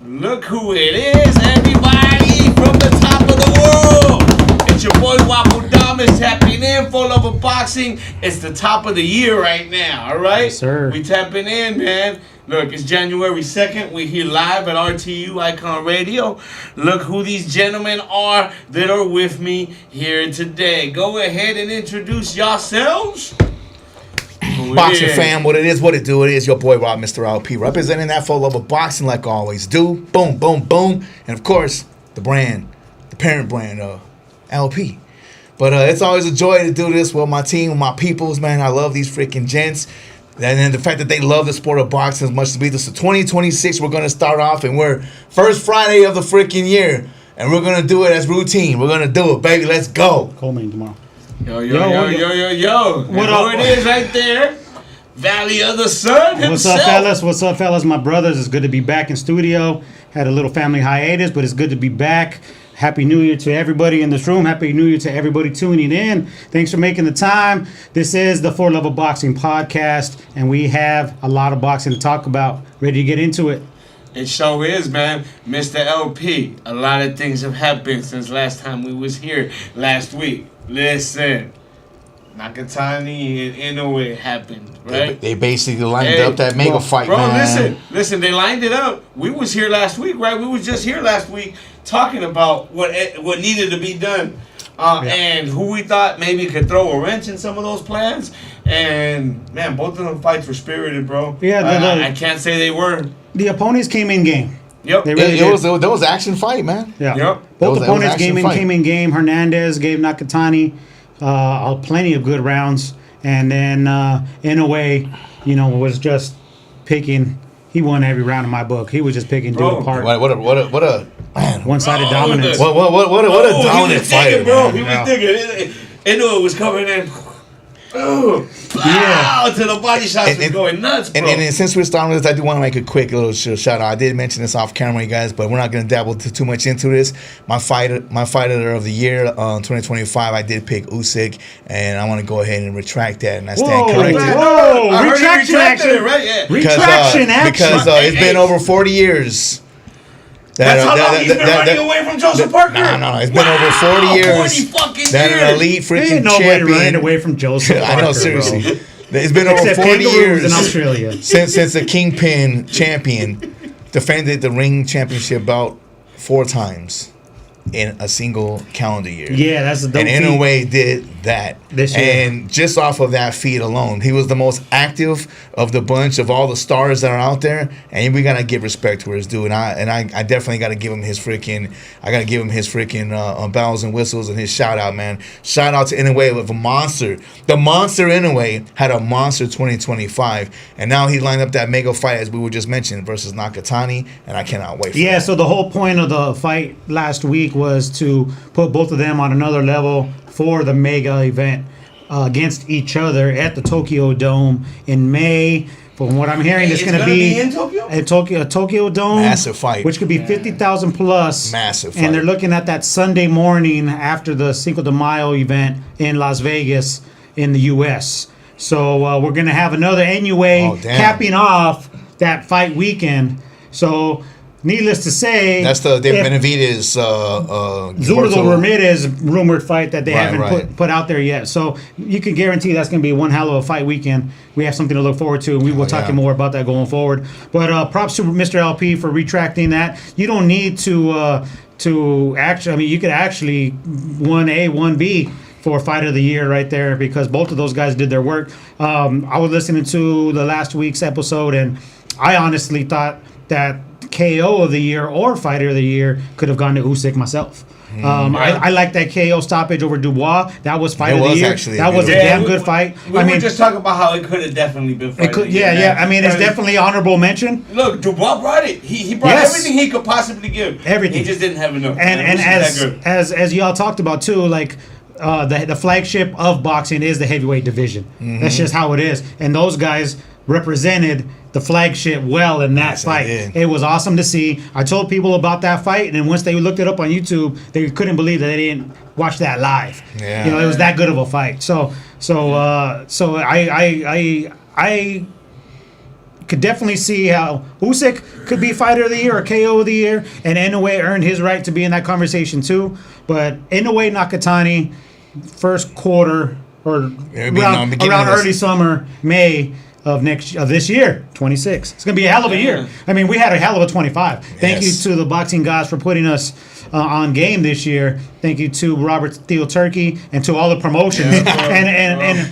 Look who it is, everybody, from the top of the world. It's your boy Waffle Damas tapping in, 4luvofboxing. It's the top of the year right now, all right? Yes, sir. We tapping in, man. Look, it's January 2nd. We're here live at RTU, Ikon Radio. Look who these gentlemen are that are with me here today. Go ahead and introduce yourselves. Boxing fam, what it is, what it do, it is your boy Rob, Mr. LP, representing that 4luvofboxing like I always do. Boom, boom, boom. And of course, the brand, the parent brand, LP. But it's always a joy to do this with my team, with my peoples, man. I love these freaking gents. And then the fact that they love the sport of boxing as much as we do. So 2026, we're going to start off, and we're first Friday of the freaking year. And we're going to do it as routine. We're going to do it, baby. Let's go. Coleman tomorrow. Yo. What up? It is right there. Valley of the Sun himself. What's up, fellas? My brothers. It's good to be back in studio. Had a little family hiatus, but it's good to be back. Happy New Year to everybody in this room. Happy New Year to everybody tuning in. Thanks for making the time. This is the 4luvofboxing podcast, and we have a lot of boxing to talk about. Ready to get into it? It sure is, man. Mr. LP, a lot of things have happened since last time we was here last week. Listen, Nakatani and Inoue happened, right? They basically lined up that mega fight, bro, man. Listen, they lined it up. We was here last week, right? We was just here last week talking about what needed to be done. And who we thought maybe could throw a wrench in some of those plans. And, man, both of them fights were spirited, bro. Yeah, I can't say they were. The opponents came in game. Yep. They really It was action fight, man. Yeah. Yep. Both opponents came fight. in game. Hernandez gave Nakatani plenty of good rounds. And then, in a way, was just picking. He won every round in my book. He was just picking dude apart. What a man. One-sided dominance. What a dominant fighter, bro. man. He was thinking. Inoue was coming in. To the body shots was going nuts, bro. And since we're starting with this, I do want to make a quick little shout out. I did mention this off camera, you guys, but we're not going to dabble too much into this. My fighter of the year, 2025, I did pick Usyk, and I want to go ahead and retract that, and I stand corrected. Whoa! Retraction action, right? Yeah. Retraction action. Because it's been over 40 years. That's how long he's been running away from Joseph Parker. No. It's been over 40 years. 40 fucking that years. An elite freaking Ain't no champion. way running away from Joseph Parker, I know, seriously. bro. It's been over Except 40 years in Australia. since the Kingpin champion defended the ring championship bout 4 times in a single calendar year. Yeah, that's a dope And feat. Inoue did that. This year. And just off of that feat alone, he was the most active of the bunch of all the stars that are out there. And we gotta give respect to his due. And I definitely gotta give him his freaking bells and whistles and his shout out, man. Shout out to Inoue with a monster. The monster Inoue had a monster 2025, and now he lined up that mega fight as we were just mentioning versus Nakatani, and I cannot wait for that. So the whole point of the fight last week was to put both of them on another level for the mega event against each other at the Tokyo Dome in May. From what I'm hearing, it's going to be in Tokyo? A Tokyo Dome. Massive fight. Which could be 50,000 plus. Massive fight. And they're looking at that Sunday morning after the Cinco de Mayo event in Las Vegas in the U.S. So we're going to have another Inoue capping off that fight weekend. So needless to say, that's the Benavidez Zurdo Ramirez rumored fight that they haven't put out there yet. So you can guarantee that's going to be one hell of a fight weekend. We have something to look forward to, and we will talk more about that going forward. But props to Mr. LP for retracting that. You don't need to actually. I mean, you could actually 1A, 1B for fight of the year right there, because both of those guys did their work. I was listening to the last week's episode, and I honestly thought that KO of the year or fighter of the year could have gone to Usyk myself. I like that KO stoppage over Dubois. That was fight of the year. That was a damn good fight. We were just talking about how it could have definitely been fight of the year. Yeah. I mean, it's definitely honorable mention. Look, Dubois brought it. He brought everything he could possibly give. Everything. He just didn't have enough. And as y'all talked about too, like the flagship of boxing is the heavyweight division. Mm-hmm. That's just how it is. And those guys represented the flagship well in that fight. It was awesome to see. I told people about that fight, and then once they looked it up on YouTube, they couldn't believe that they didn't watch that live. Yeah. It was that good of a fight. So I could definitely see how Usyk could be fighter of the year or KO of the year, and Inoue earned his right to be in that conversation too. But Inoue Nakatani, first quarter or around early summer, May of this year, 26. It's gonna be a hell of a year. I mean, we had a hell of a 25. Thank you to the boxing guys for putting us on game this year. Thank you to Robert Steel Turkey and to all the promotions and.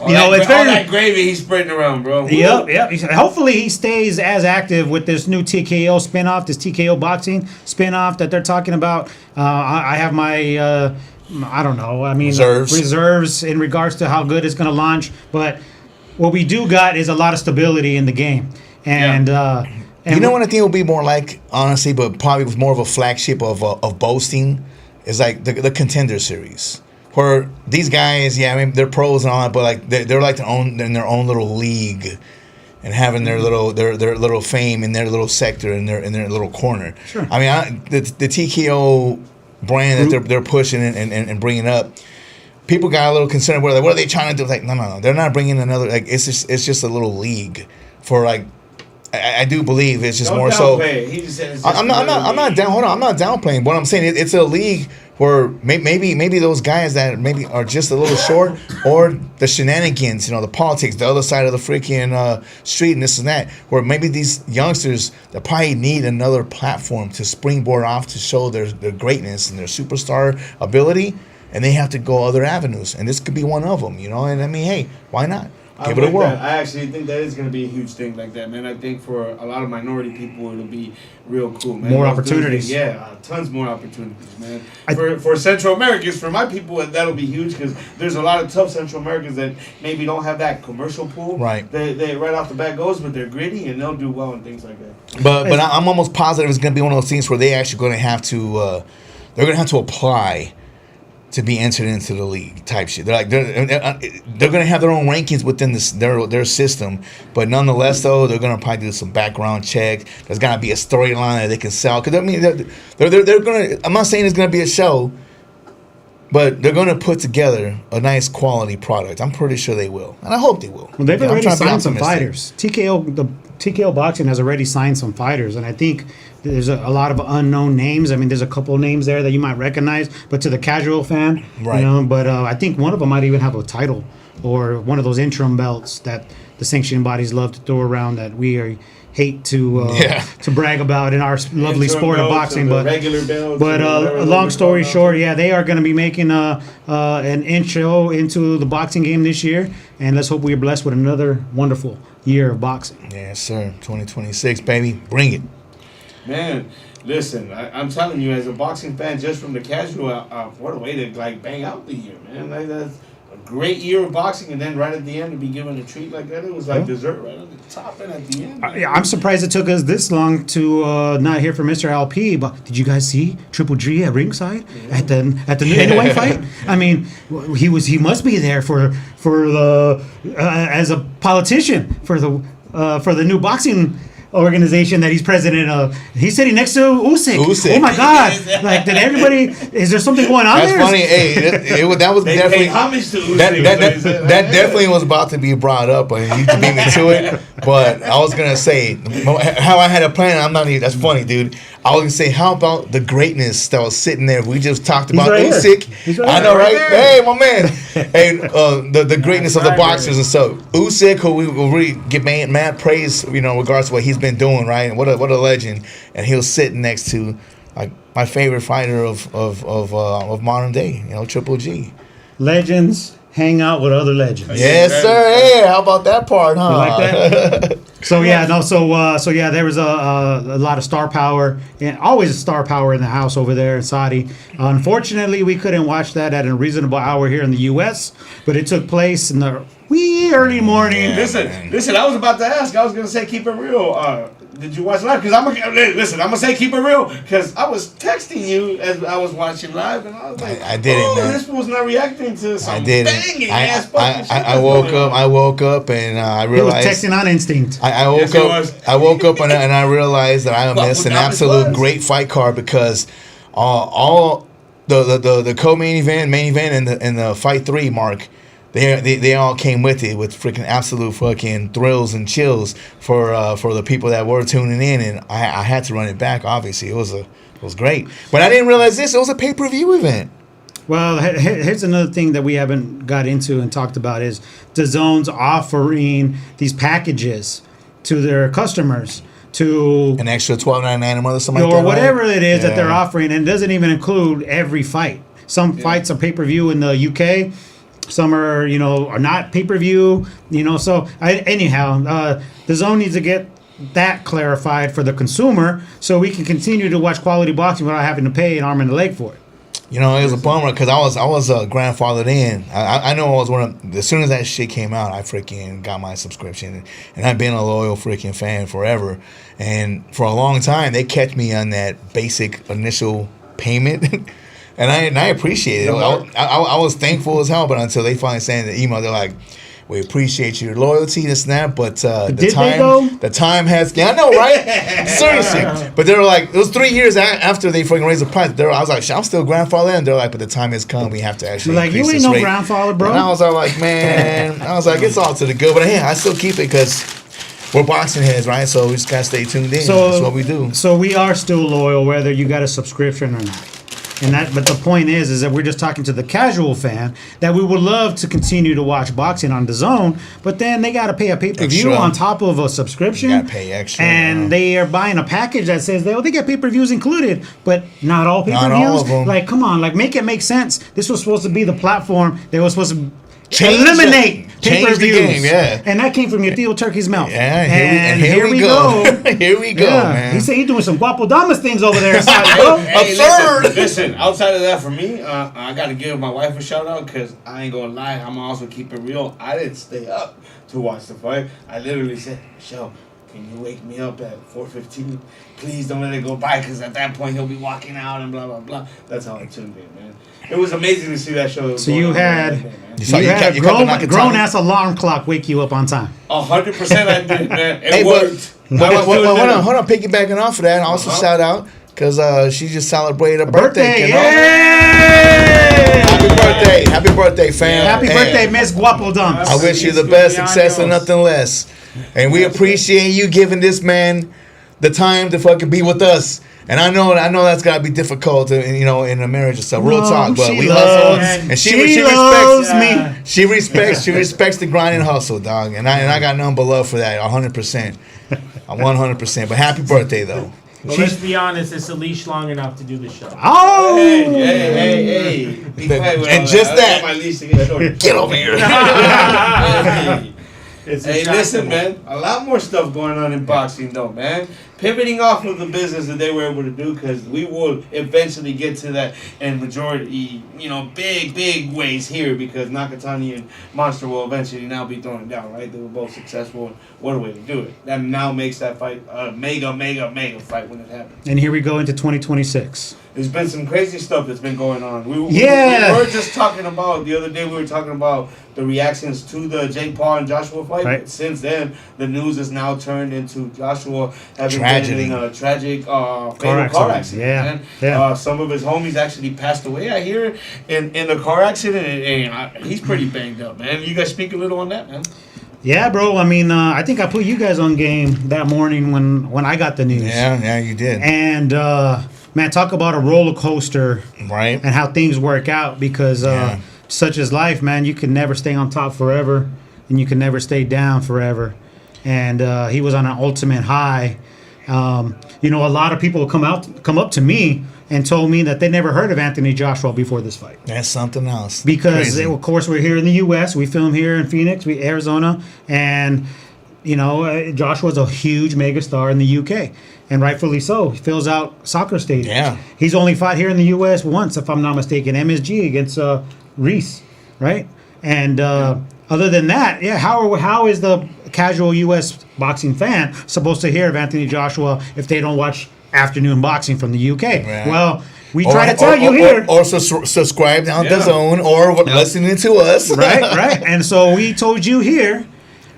You know, it's all that gravy he's spreading around, bro. Yep. Hopefully he stays as active with this new TKO spinoff, this TKO boxing spinoff that they're talking about. I have my, I don't know. I mean, reserves in regards to how good it's going to launch. But what we do got is a lot of stability in the game. And you know what I think will be more like, honestly, but probably was more of a flagship of boasting, is like the Contender Series. Where these guys, I mean, they're pros and all that, but like they're like in their own little league, and having their little fame in their little sector, in their little corner. Sure. I mean, the TKO brand that they're pushing and bringing up, people got a little concerned. What are they trying to do? Like, no, they're not bringing another. Like, it's just a little league for like. I do believe it's just more so. He just said it's just I'm not down. Hold on, I'm not downplaying. What I'm saying, it's a league where maybe those guys that maybe are just a little short, or the shenanigans, the politics, the other side of the freaking street, and this and that, where maybe these youngsters that probably need another platform to springboard off to show their greatness and their superstar ability, and they have to go other avenues, and this could be one of them, And I mean, hey, why not? Give it a whirl. I actually think that is going to be a huge thing like that, man. I think for a lot of minority people, it'll be real cool, man. More opportunities. Tons more opportunities, man. For Central Americans, for my people, that'll be huge because there's a lot of tough Central Americans that maybe don't have that commercial pool. Right. They right off the bat goes, but they're gritty and they'll do well and things like that. But I'm almost positive it's going to be one of those things where they actually going to have to they're going to have to apply to be entered into the league type shit. They're going to have their own rankings within their system, but nonetheless though they're going to probably do some background check. There's got to be a storyline that they can sell. Because I mean they're going to. I'm not saying it's going to be a show, but they're going to put together a nice quality product. I'm pretty sure they will, and I hope they will. Well, they've already signed some fighters. TKO Boxing has already signed some fighters, and I think there's a lot of unknown names. I mean, there's a couple of names there that you might recognize, but to the casual fan, right. But I think one of them might even have a title or one of those interim belts that the sanctioning bodies love to throw around that we hate to brag about in our lovely sport of boxing. But regular belts. But long story short, they are going to be making an intro into the boxing game this year, and let's hope we are blessed with another wonderful year of boxing. Yes, sir. 2026, baby, bring it. Man, listen, I'm telling you, as a boxing fan, just from the casual, what a way to bang out the year, man. That's a great year of boxing, and then right at the end to be given a treat like that, it was like dessert right at the top and at the end. I'm surprised it took us this long to not hear from Mr. LP. But did you guys see Triple G at ringside at the new Inoue fight? I mean, he must be there for the as a politician for the new boxing organization that he's president of. He's sitting next to Usyk. Oh my God! Did everybody? Is there something going on there? That's funny. Hey, that was definitely homage to Usyk. That definitely was about to be brought up, and you beat me to it. But I was gonna say how I had a plan. I'm not even. That's funny, dude. I was gonna say, how about the greatness that was sitting there? We just talked about Usyk. Right I know, right? there. Hey, my man. Hey, the greatness of the boxers and stuff. Usyk, who we will really give mad praise, in regards to what he's been doing, right? And what a legend. And he'll sit next to my favorite fighter of modern day, Triple G. Legends hang out with other legends. Yes, sir. Hey, how about that part, huh? You like that? So there was a lot of star power, and always a star power in the house over there in Saudi. Unfortunately, we couldn't watch that at a reasonable hour here in the U.S., but it took place in the wee early morning. Listen, I was about to ask. I was gonna say keep it real. Did you watch live? Because I'm gonna say keep it real because I was texting you as I was watching live, and I was like, I didn't. Man. This was not reacting to some banging ass fucking shit. I woke up and I realized he was texting on instinct. I woke up and I realized that I missed an absolute great fight card because all the co-main event, main event, and the fight 3 mark they all came with it with freaking absolute fucking thrills and chills for the people that were tuning in, and I had to run it back. Obviously, it was great, but I didn't realize this. It was a pay-per-view event. Well, here's another thing that we haven't got into and talked about is DAZN's offering these packages to their customers to an extra $12.99 a month or something like or that, whatever right? it is that they're offering, and it doesn't even include every fight. Some fights are pay-per-view in the UK. Some are, are not pay-per-view, So anyhow, DAZN needs to get that clarified for the consumer so we can continue to watch quality boxing without having to pay an arm and a leg for it. It was a bummer because I was grandfathered in. I know I was one of. As soon as that shit came out, I freaking got my subscription, and I've been a loyal freaking fan forever. And for a long time, they kept me on that basic initial payment. And I appreciate it. I was thankful as hell, but until they finally sent the email, they're like, "We appreciate your loyalty, this and that, but the time has." Yeah, I know, right? Seriously, but they were like, it was 3 years after they freaking raised the price. I was like, "I'm still grandfathered," and they're like, "But the time has come. We have to actually." Like, you ain't no grandfather, bro. And I was like, man, it's all to the good, but yeah, I still keep it because we're boxing heads, right? So we just gotta stay tuned in. So that's what we do. So we are still loyal, whether you got a subscription or not. But the point is that we're just talking to the casual fan that we would love to continue to watch boxing on DAZN, but then they got to pay a pay-per-view on top of a subscription. You got to pay extra. And they are buying a package that says they get pay-per-views included, but not all pay-per-views. Not all of them. Like, come on, make it make sense. This was supposed to be the platform. They were supposed to eliminate pay-per-views. The game, yeah. And that came from your Theo Turkey's mouth. Yeah, here we go. Here we go, man. He said he's doing some guapo damas things over there inside, bro. Hey, Absurd. Listen, outside of that, for me, I got to give my wife a shout out because I ain't going to lie. I'm also keep it real. I didn't stay up to watch the fight. I literally said, Michelle, can you wake me up at 4:15? Please don't let it go by because at that point he'll be walking out and blah, blah, blah. That's how I tuned in, man. It was amazing to see that show. So you had a grown-ass alarm clock wake you up on time. 100% I did, man. It worked. Hold on, piggybacking off of that, and also shout out, because she just celebrated her birthday. Yay! Happy birthday, fam. Happy birthday, Miss Guapo Dumps. I wish you the best success and nothing less. And we appreciate you giving this man the time to fucking be with us. And I know that's gotta be difficult, in a marriage and stuff. Real talk, but we hustle, and she respects me. She respects the grind and hustle, dog. And I got nothing but love for that, 100%, 100%. But happy birthday, though. Well, let's be honest, it's a leash long enough to do the show. Oh! Hey. And just that. Get over here. Hey, listen, man. A lot more stuff going on in boxing, though, man. Pivoting off of the business that they were able to do, because we will eventually get to that in majority, big ways here, because Nakatani and Monster will eventually now be thrown down, right? They were both successful in what way to do it. That now makes that fight a mega fight when it happens. And here we go into 2026. There's been some crazy stuff that's been going on. We were just talking about, the other day we were talking about the reactions to the Jake Paul and Joshua fight. Right. But since then, the news has now turned into Joshua having been in a tragic fatal car accident. Yeah. Some of his homies actually passed away, I hear, in the car accident. And he's pretty banged up, man. You guys speak a little on that, man? Yeah, bro. I mean, I think I put you guys on game that morning when I got the news. Yeah, you did. And man, talk about a roller coaster, right? And how things work out, because such is life, man. You can never stay on top forever, and you can never stay down forever. And he was on an ultimate high. A lot of people come up to me and told me that they never heard of Anthony Joshua before this fight. That's something else. Because of course we're here in the U.S. We film here in Phoenix, Arizona, and Joshua's a huge megastar in the UK, and rightfully so. He fills out soccer stadiums. Yeah. He's only fought here in the U.S. once, if I'm not mistaken, MSG against Reese, right? And other than that, how is the casual U.S. boxing fan supposed to hear of Anthony Joshua if they don't watch afternoon boxing from the UK? Right. Well, we try to tell you here. Or subscribe on DAZN or listening to us. Right. And so we told you here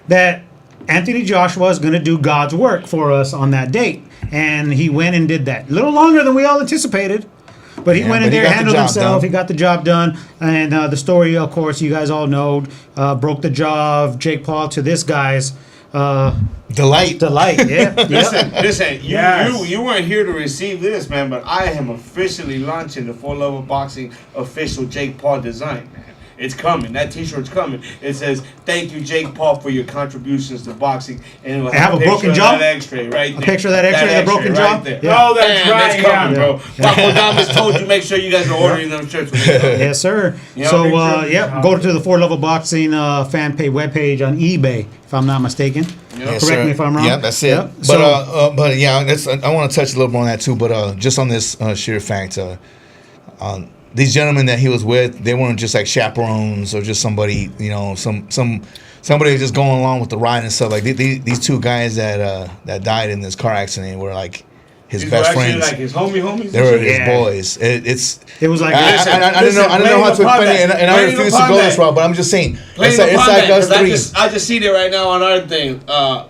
that Anthony Joshua is going to do God's work for us on that date. And he went and did that. A little longer than we all anticipated. But he went in there, got the handled job himself. done. He got the job done. And the story, of course, you guys all know, broke the jaw of Jake Paul to this guy's Delight. Yeah. Listen, Yes. you weren't here to receive this, man, but I am officially launching the 4luvofboxing official Jake Paul design, man. It's coming. That T-shirt's coming. It says, "Thank you, Jake Paul, for your contributions to boxing," and it will have a picture broken of jaw? That X-ray right there. A picture of that X-ray, the broken jaw? Right there. Yeah. Oh, that's Bam, right. It's coming, Yeah. bro. Paco Damas told you, make sure you guys are ordering them shirts. When they come. Yes, sir. You know, So, big trouble. yep, go to the 4Level Boxing fan page webpage on eBay, if I'm not mistaken. Yes, Correct sir. me if I'm wrong. Yeah, that's it. Yep. But yeah, I want to touch a little more on that too. But just on this sheer fact, these gentlemen that he was with, they weren't just like chaperones or just somebody, somebody just going along with the ride and stuff. Like these two guys that died in this car accident were like his These best were actually friends. like his homies. They were and shit? his boys. It was like, I didn't know how to explain it, and I refuse to go this route. But I'm just saying, it's like us three. I just see it right now on our thing.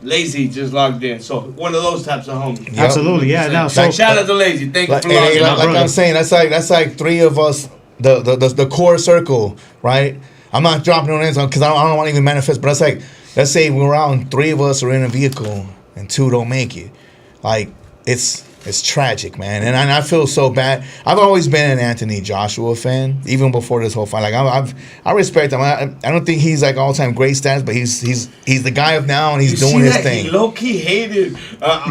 Lazy just logged in, so one of those types of homies. Yep. absolutely, yeah. No, so, Like, shout out to Lazy. Thank you Like, for logging in. like I'm saying, that's like three of us, the core circle, right? I'm not dropping no names because I don't want to even manifest, but that's like, let's say we're out and three of us are in a vehicle and two don't make it. Like, it's tragic, man, and I feel so bad. I've always been an Anthony Joshua fan, even before this whole fight. Like I respect him. I don't think he's like all time great stats, but he's the guy of now, and he's doing his thing. He low key hated.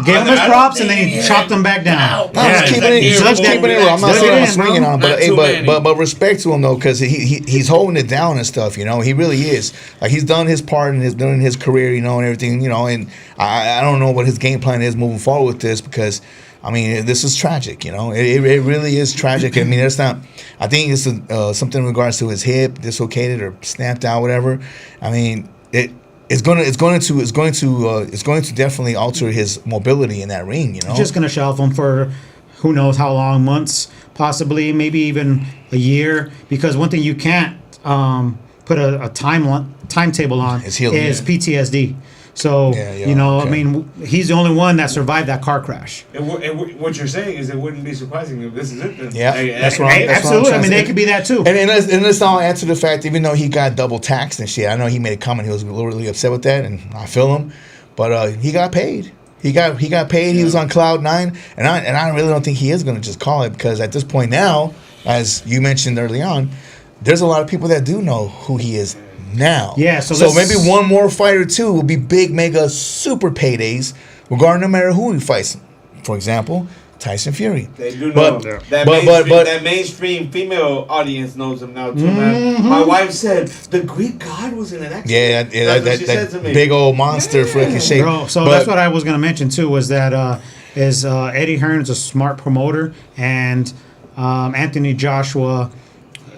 gave him his props and then he chopped them back down. No, I'm just keeping it real. I'm not saying I'm swinging on him, Not too many. but respect to him though, because he's holding it down and stuff. You know, he really is. Like he's done his part and during his career, and everything. And I don't know what his game plan is moving forward with this because. I mean, this is tragic, It really is tragic. I mean, it's not. I think it's something in regards to his hip dislocated or snapped out, whatever. I mean, it's going to definitely alter his mobility in that ring. Just going to shelf him for who knows how long, months, possibly, maybe even a year. Because one thing you can't put a timetable on is PTSD. So, I mean, he's the only one that survived that car crash. And what you're saying is it wouldn't be surprising if this is it then. Yeah, that's right. Absolutely. I mean, they could be that too. And let's all answer the fact, even though he got double taxed and shit, I know he made a comment, he was really upset with that, and I feel him. But he got paid. He got paid. Yeah. He was on cloud 9, and I really don't think he is going to just call it because at this point now, as you mentioned early on, there's a lot of people that do know who he is now. Yeah, so maybe one more fight or two will be big, mega, super paydays, regarding no matter who he fights. For example, Tyson Fury. They do know him. That mainstream female audience knows him now too, man. My wife said the Greek god was in an accident. Yeah, that big old monster freaking shape. Bro, so that's what I was going to mention too. Was that Eddie Hearn's a smart promoter, and Anthony Joshua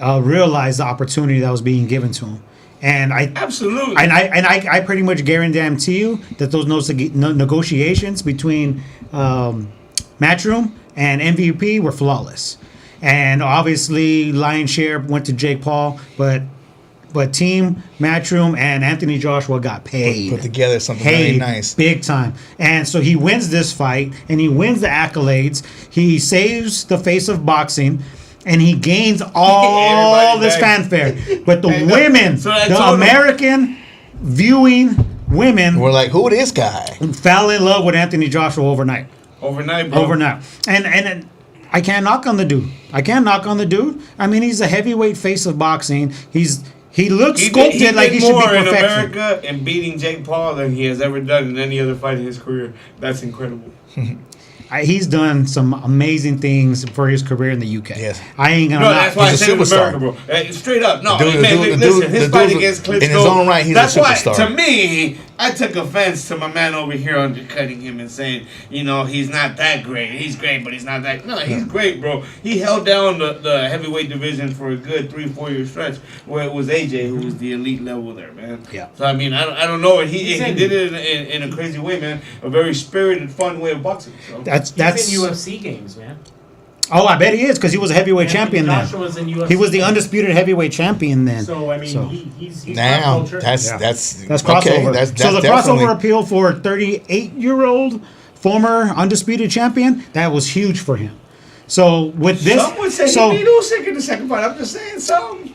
realized the opportunity that was being given to him. And absolutely, I pretty much guarantee you that those negotiations between Matchroom and MVP were flawless. And obviously, lion's share went to Jake Paul, but Team Matchroom and Anthony Joshua got paid. Put together something very nice, big time. And so he wins this fight, and he wins the accolades. He saves the face of boxing. And he gains all this fanfare. But the women, the American viewing women, were like, who this guy? Fell in love with Anthony Joshua overnight. Overnight, bro. And I can't knock on the dude. I mean, he's a heavyweight face of boxing. He looks sculpted like he should be perfection. He did more in America in beating Jake Paul than he has ever done in any other fight in his career. That's incredible. He's done some amazing things for his career in the UK. Yes. I ain't gonna. No, that's why I said America, bro. Straight up, no. Listen, his fight against Klitschko. In his own right, he's a superstar. That's why, to me, I took offense to my man over here undercutting him and saying, he's not that great. He's great, but he's not that. No, he's great, bro. He held down the heavyweight division for a good 3-4 year stretch, where it was AJ who was the elite level there, man. Yeah. So I mean, I don't know. He did it in a crazy way, man. A very spirited, fun way of boxing. So. That's in UFC games, man. Oh, I bet he is because he was a heavyweight champion then. Was in UFC he was the undisputed heavyweight champion then. So I mean, he's now that's crossover. Okay, that's so the crossover appeal for 38-year-old former undisputed champion, that was huge for him. So with this, Some would say so he beat Usyk in the second fight. I'm just saying some.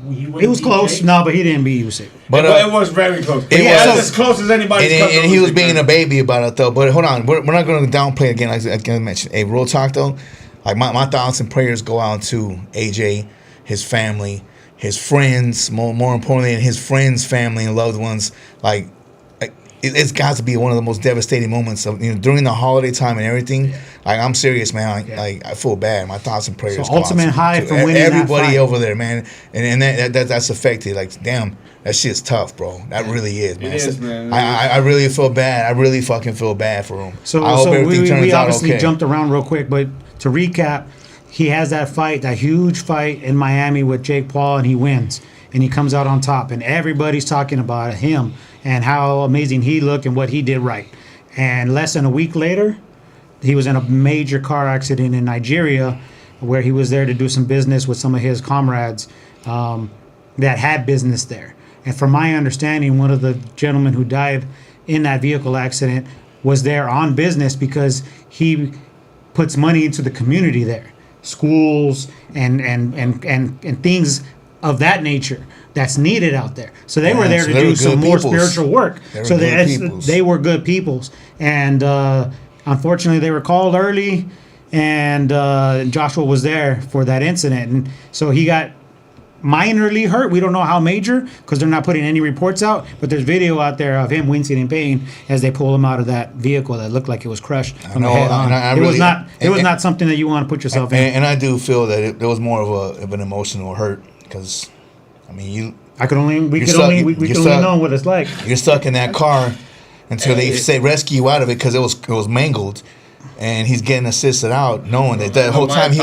it was close. No, but he didn't beat Usyk. But it was very close. It That's was. as close as anybody's come to and he was Usyk, being man. a baby about it though. But hold on, we're not going to downplay it again. Like I mentioned, hey, real talk though. Like my thoughts and prayers go out to AJ, his family, his friends. More importantly, and his friends, family, and loved ones. Like it's got to be one of the most devastating moments of during the holiday time and everything. Like I'm serious, man. Like I feel bad. My thoughts and prayers. So ultimate high from winning everybody that fight. over there, man. And that's affected. Like damn. That shit's tough, bro. That really is, man. It is, man. I really feel bad. I really fucking feel bad for him. So, I hope everything we turns out obviously okay. jumped around real quick, but to recap, he has that fight, that huge fight in Miami with Jake Paul, and he wins. And he comes out on top, and everybody's talking about him and how amazing he looked and what he did right. And less than a week later, he was in a major car accident in Nigeria where he was there to do some business with some of his comrades that had business there. And from my understanding, one of the gentlemen who died in that vehicle accident was there on business because he puts money into the community there, schools and things of that nature that's needed out there. So they were there to do some more spiritual work. They were good peoples. And unfortunately, they were called early, and Joshua was there for that incident. And so he got minorly hurt. We don't know how major because they're not putting any reports out, but there's video out there of him wincing in pain as they pull him out of that vehicle that looked like it was crushed from the head on. It was not something that you want to put yourself in. And I do feel that there was more of an emotional hurt because, I mean, we could only know what it's like. You're stuck in that car until they say rescue you out of it because it was mangled. And he's getting assisted out, knowing that whole time he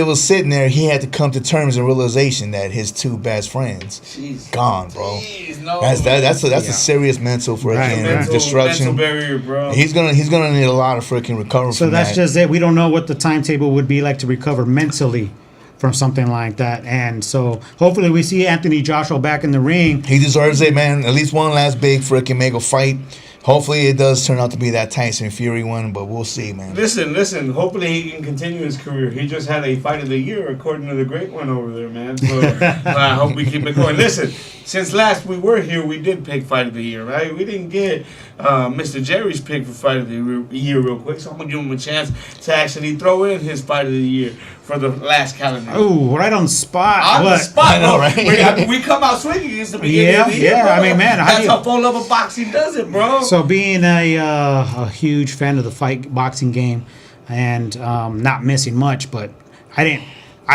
was sitting there, he had to come to terms and realization that his two best friends gone, bro. That's a serious mental destruction. Mental barrier, bro. He's gonna need a lot of freaking recovery. So that's just it. We don't know what the timetable would be like to recover mentally from something like that. And so hopefully we see Anthony Joshua back in the ring. He deserves it, man. At least one last big freaking mega fight. Hopefully it does turn out to be that Tyson Fury one, but we'll see, man. Listen. Hopefully he can continue his career. He just had a fight of the year, according to the great one over there, man. So I hope we keep it going. Listen, since last we were here, we did pick fight of the year, right? We didn't get Mr. Jerry's pick for fight of the year real quick, so I'm going to give him a chance to actually throw in his fight of the year for the last calendar year. Oh, right on the spot. On the spot, I know, right? We come out swinging against the beginning of the year, yeah. bro. I mean, man, that's how 4luvofboxing does it, bro. So being a huge fan of the fight boxing game and not missing much, but I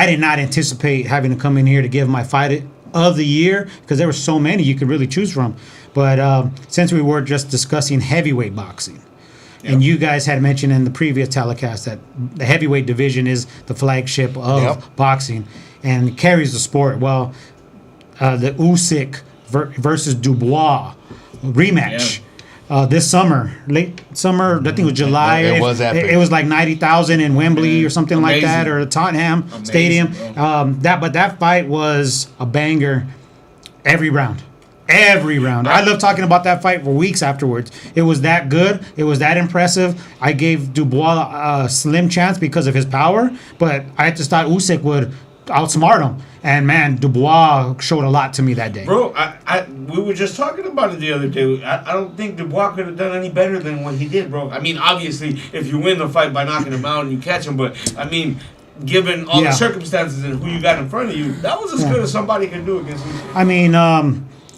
did not anticipate having to come in here to give my fight of the year because there were so many you could really choose from. But since we were just discussing heavyweight boxing, and you guys had mentioned in the previous telecast that the heavyweight division is the flagship of boxing and carries the sport. Well, the Usyk versus Dubois rematch. This summer, late summer, I think it was July. It was epic. It was like 90,000 in Wembley or something like that, or Tottenham Stadium. That fight was a banger every round. I love talking about that fight for weeks afterwards. It was that good. It was that impressive. I gave Dubois a slim chance because of his power, but I just thought Usyk would outsmart him. And man, Dubois showed a lot to me that day. Bro, we were just talking about it the other day. I don't think Dubois could have done any better than what he did, bro. I mean, obviously, if you win the fight by knocking him out and you catch him, but I mean, given all the circumstances and who you got in front of you, that was as good as somebody could do against Usyk. I mean,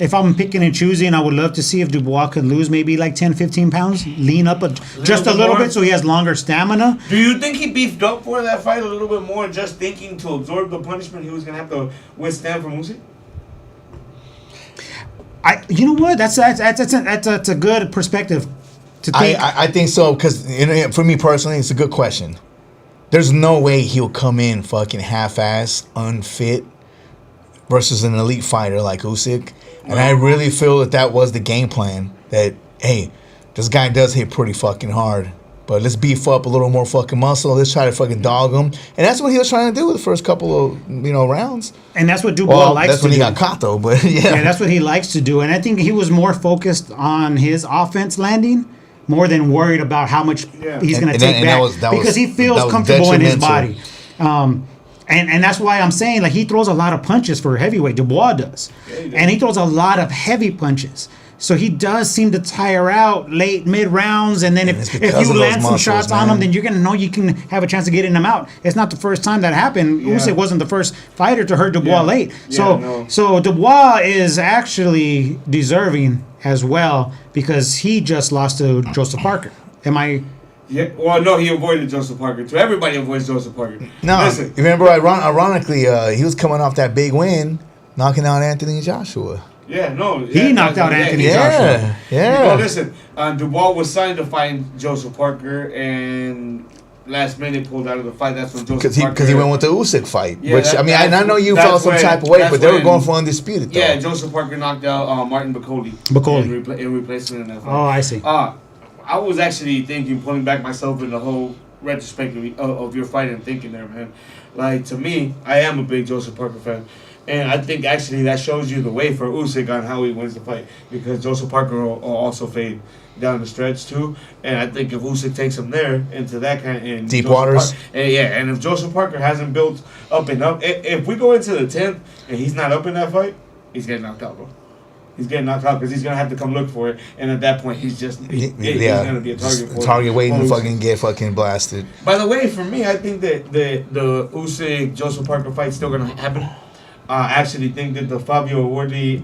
if I'm picking and choosing, I would love to see if Dubois could lose maybe like 10, 15 pounds, lean up just a little bit so he has longer stamina. Do you think he beefed up for that fight a little bit more, just thinking to absorb the punishment he was going to have to withstand from Usyk? You know what? That's a good perspective to think. I think so because for me personally, it's a good question. There's no way he'll come in fucking half-ass, unfit versus an elite fighter like Usyk. And I really feel that was the game plan. That, hey, this guy does hit pretty fucking hard. But let's beef up a little more fucking muscle. Let's try to fucking dog him. And that's what he was trying to do with the first couple of, rounds. And that's what Dubois likes to do. That's when he got caught, though. But, yeah. That's what he likes to do. And I think he was more focused on his offense landing more than worried about how much he's going to take back because he feels comfortable in his body. And that's why I'm saying, like, he throws a lot of punches for heavyweight. Dubois does. And he throws a lot of heavy punches. So he does seem to tire out late, mid rounds. And then if you land some shots on him, then you're going to know you can have a chance of getting him out. It's not the first time that happened. Usyk wasn't the first fighter to hurt Dubois late. So Dubois is actually deserving as well because he just lost to Joseph Parker. Am I... Yeah, well, no, he avoided Joseph Parker too. Everybody avoids Joseph Parker. No, listen, remember, ironically, he was coming off that big win, knocking out Anthony Joshua. Yeah, no, he knocked out Anthony Joshua. Yeah. Well, listen, Dubois was signed to fight Joseph Parker, and last minute pulled out of the fight. That's when Joseph Parker, because he went with the Usyk fight. Yeah, which I know you felt some type of way, but they were going for undisputed. Though. Yeah, Joseph Parker knocked out Martin Bakoli in replacement in that fight. Oh, I see. I was actually thinking, pulling back myself in the whole retrospective of your fight and thinking there, man. Like, to me, I am a big Joseph Parker fan. And I think actually that shows you the way for Usyk on how he wins the fight. Because Joseph Parker will also fade down the stretch too. And I think if Usyk takes him there into that kind of... Deep waters. And if Joseph Parker hasn't built up and up... If we go into the 10th and he's not up in that fight, he's getting knocked out, bro. He's getting knocked out because he's going to have to come look for it. And at that point, he's going to be a target for it. Target waiting to fucking get fucking blasted. By the way, for me, I think that the Usyk-Joseph Parker fight's still going to happen. I actually think that the Fabio Wardley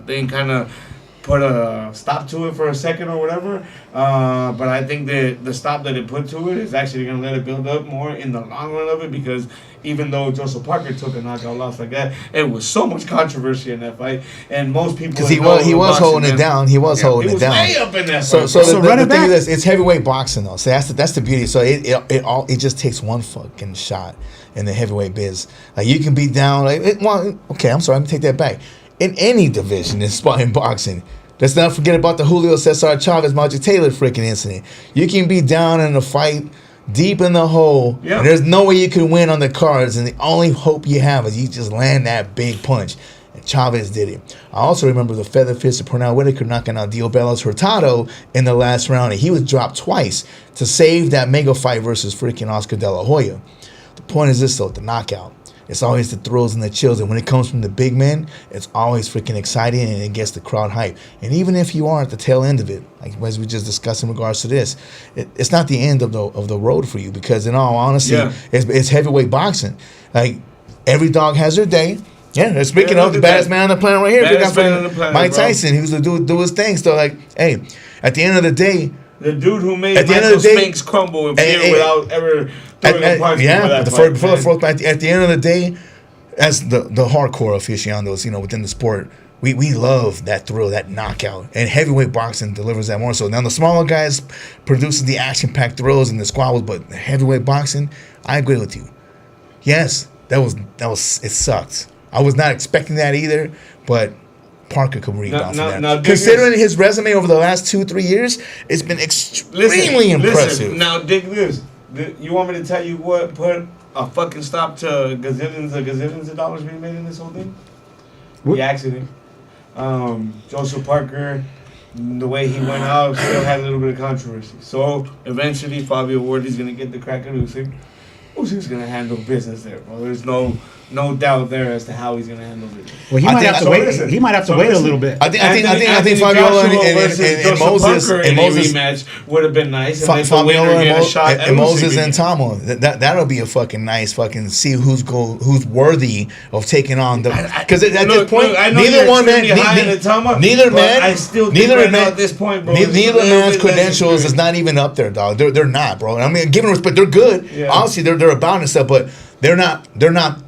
thing kind of put a stop to it for a second or whatever. But I think that the stop that it put to it is actually going to let it build up more in the long run of it because even though Joseph Parker took a knockout loss like that, it was so much controversy in that fight. And most people... Because he was holding it down. He was holding it down. He was way up in that fight. So the thing is this, it's heavyweight boxing though. So that's the beauty. So it just takes one fucking shot in the heavyweight biz. Like you can be down. Okay, I'm sorry. Let me take that back. In any division in boxing, let's not forget about the Julio Cesar Chavez Magic Taylor freaking incident. You can be down in a fight deep in the hole, and there's no way you can win on the cards, and the only hope you have is you just land that big punch. And Chavez did it. I also remember the feather fist of Pernell Whitaker knocking out Dio Bellas Hurtado in the last round, and he was dropped twice to save that mega fight versus freaking Oscar De La Hoya. The point is this though, the knockout. It's always the thrills and the chills, and when it comes from the big men, it's always freaking exciting and it gets the crowd hype. And even if you are at the tail end of it, like as we just discussed in regards to this, it's not the end of the road for you because in all honesty, it's heavyweight boxing. Like every dog has their day. Yeah, speaking of the baddest man on the planet right here, we got Mike Tyson, who's to do his thing. So like, hey, at the end of the day, the dude who made Michael Spinks crumble in fear without ever throwing a punch before the fourth fight. At the end of the day, as the hardcore aficionados, within the sport, we love that thrill, that knockout. And heavyweight boxing delivers that more so. Now the smaller guys produces the action-packed thrills and the squabbles, but heavyweight boxing, I agree with you. Yes, that was it sucked. I was not expecting that either, but Parker could rebound from that. Considering his resume over the last 2-3 years, it's been extremely impressive. Now, dig this. You want me to tell you what put a fucking stop to gazillions of dollars being made in this whole thing? The accident. Joseph Parker, the way he went out, still had a little bit of controversy. So, eventually, Fabio Wardley's going to get the crack at Usyk. Usyk's going to handle business there, bro. There's no doubt there as to how he's going to handle it. Well, he might have to wait. He might have to wait a little bit. I think Fabiola and Moses rematch would have been nice. Fabiola and Moses and Tomo. That'll be a fucking nice fucking see who's worthy of taking on the because at this point neither man's credentials is not even up there, dog. They're not, bro. I mean, given respect, they're good. Yeah. Obviously, they're about and stuff, but they're not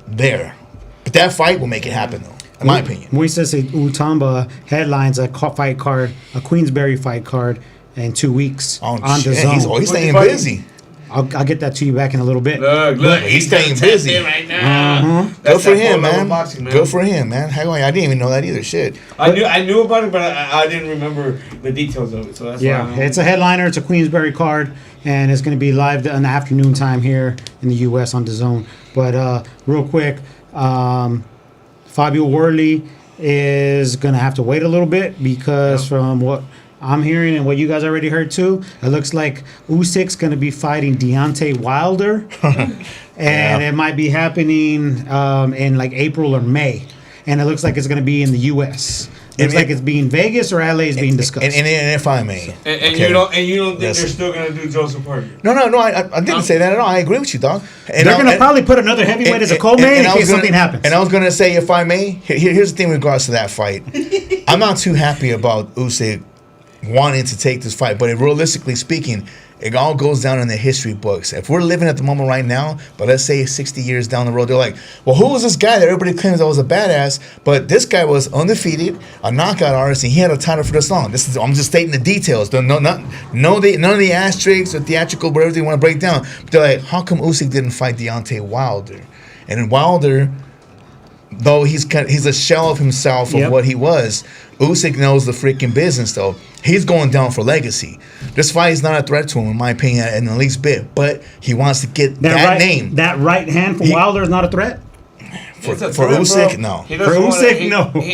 there. But that fight will make it happen, though, in my opinion. Moises Utamba headlines a fight card, a Queensberry fight card in 2 weeks on the zone. He's staying busy. I'll get that to you back in a little bit. Look, he's staying busy right now. Good for him, man. Good for him, man. I didn't even know that either. Shit. I knew about it, but I didn't remember the details of it. So that's why it's a headliner. It's a Queensberry card, and it's going to be live in the afternoon time here in the U.S. on the zone. But real quick, Fabio Wardley is going to have to wait a little bit because from what I'm hearing, and what you guys already heard too, it looks like Usyk's going to be fighting Deontay Wilder, and it might be happening in like April or May, and it looks like it's going to be in the U.S. Looks like it's being Vegas or LA is being discussed. And if I may, and you don't think they're still gonna do Joseph Parker? No, I didn't say that at all. I agree with you, dog. And they're gonna probably put another heavyweight as a co-main in case something happens. And I was gonna say, if I may, here's the thing with regards to that fight. I'm not too happy about Usyk wanting to take this fight, but realistically speaking, it all goes down in the history books. If we're living at the moment right now, but let's say 60 years down the road, they're like, well, who was this guy that everybody claims that was a badass? But this guy was undefeated, a knockout artist, and he had a title for this long. I'm just stating the details. None of the asterisks or theatrical, whatever they want to break down. But they're like, how come Usyk didn't fight Deontay Wilder? And Wilder, though he's a shell of himself of what he was, Usyk knows the freaking business, though. He's going down for legacy. This fight is not a threat to him, in my opinion, in the least bit. But he wants to get that name. That right hand for Wilder is not a threat? For Usyk, no. He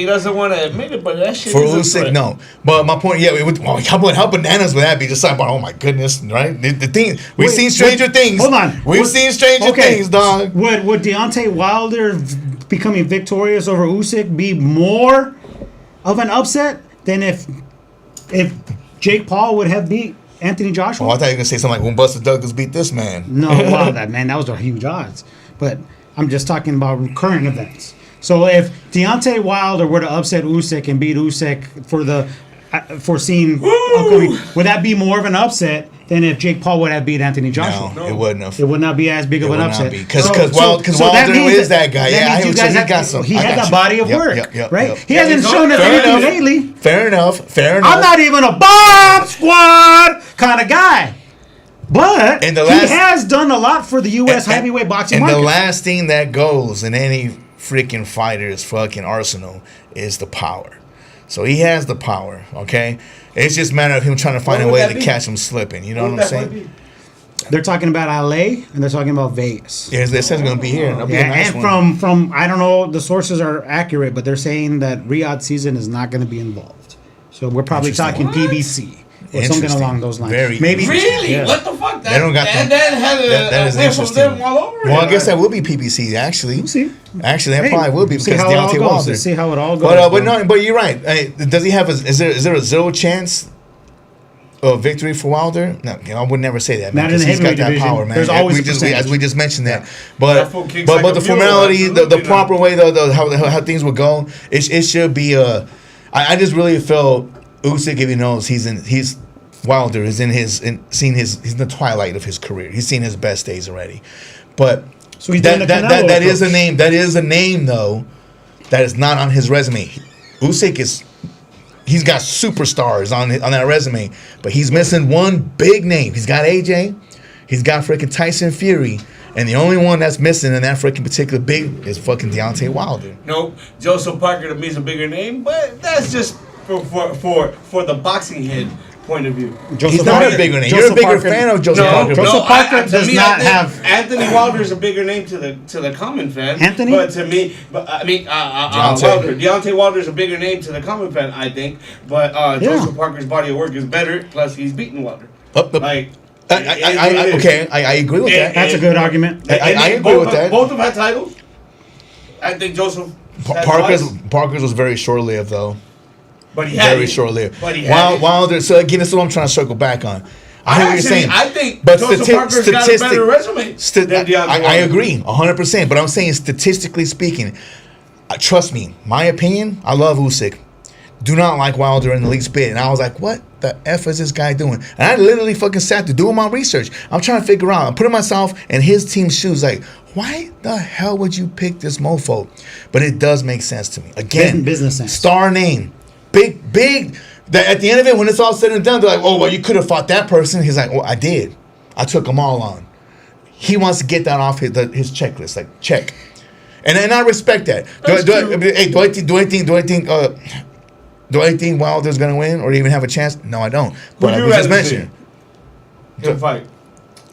doesn't want to admit it, but that shit for is Usyk, no. But my point, how bananas would that be? Just like, oh my goodness, right? The thing, we've seen stranger things. Hold on. We've seen stranger things, dog. Would Deontay Wilder becoming victorious over Usyk be more of an upset than if Jake Paul would have beat Anthony Joshua? Oh, I thought you were going to say something like, when Buster Douglas beat this man. No, wow, that was a huge odds. But I'm just talking about current events. So if Deontay Wilder were to upset Usyk and beat Usyk for the foreseen upcoming, would that be more of an upset than if Jake Paul would have beat Anthony Joshua? No, it wouldn't have. It would not be as big of an upset. Because Wilder is that guy. He had that body of work, right? He hasn't shown us anything lately. Fair enough. I'm not even a bomb squad kind of guy. But he has done a lot for the U.S. heavyweight boxing market. And the last thing that goes in any freaking fighter's fucking arsenal is the power. So he has the power, okay? It's just a matter of him trying to find a way to catch him slipping. You know what I'm saying? They're talking about LA and they're talking about Vegas. Yeah, they said it's going to be here. That'll be a nice and one. from I don't know, the sources are accurate, but they're saying that Riyadh season is not going to be involved. So we're probably talking PBC. Or something along those lines. Maybe. Really? Yeah. What the fuck? They don't got that. That is interesting. All over well, I guess that will be PBC, actually. We'll see. Actually, that probably will be because Deontay Wilder. Let's see how it all goes. But you're right. Does he have is there a 0 chance of victory for Wilder? No, I would never say that, man, because he's got that power, man. There's always as we just mentioned that. But the formality, the proper way, how things would go, it should be I just really felt Usyk, if he knows he's Wilder is he's in the twilight of his career. He's seen his best days already. But so he's that is a name. That is a name though that is not on his resume. Usyk he's got superstars on that resume, but he's missing one big name. He's got AJ, he's got freaking Tyson Fury, and the only one that's missing in that freaking particular big is fucking Deontay Wilder. Nope, Joseph Parker to me is a bigger name, but that's just for the boxing head point of view. He's not a bigger name. You're a bigger fan of Joseph Parker. Joseph Parker does not have. Anthony Wilder is a bigger name to the common fan. Anthony, but to me, Deontay Wilder is a bigger name to the common fan, I think. But Joseph Parker's body of work is better. Plus, he's beaten Wilder. I agree with that. That's a good argument. I agree with that. Both of them had titles. I think Joseph Parker's was very short-lived though. But he had very short-lived. But he had Wilder. So again, that's what I'm trying to circle back on. I hear what you're saying. I think Joseph Parker's got a better resume than Deontay Wilder. I agree 100%. But I'm saying statistically speaking, trust me, my opinion, I love Usyk. Do not like Wilder in the least bit. And I was like, what the F is this guy doing? And I literally fucking sat to doing my research. I'm trying to figure out. I'm putting myself in his team's shoes. Like, why the hell would you pick this mofo? But it does make sense to me. Again, business sense. Star name. Big. That at the end of it, when it's all said and done, they're like, oh, well, you could have fought that person. He's like, well, I did. I took them all on. He wants to get that off his checklist. Like, check. And I respect that. Do I think Wilder's going to win or even have a chance? No, I don't. But I just mentioned to fight.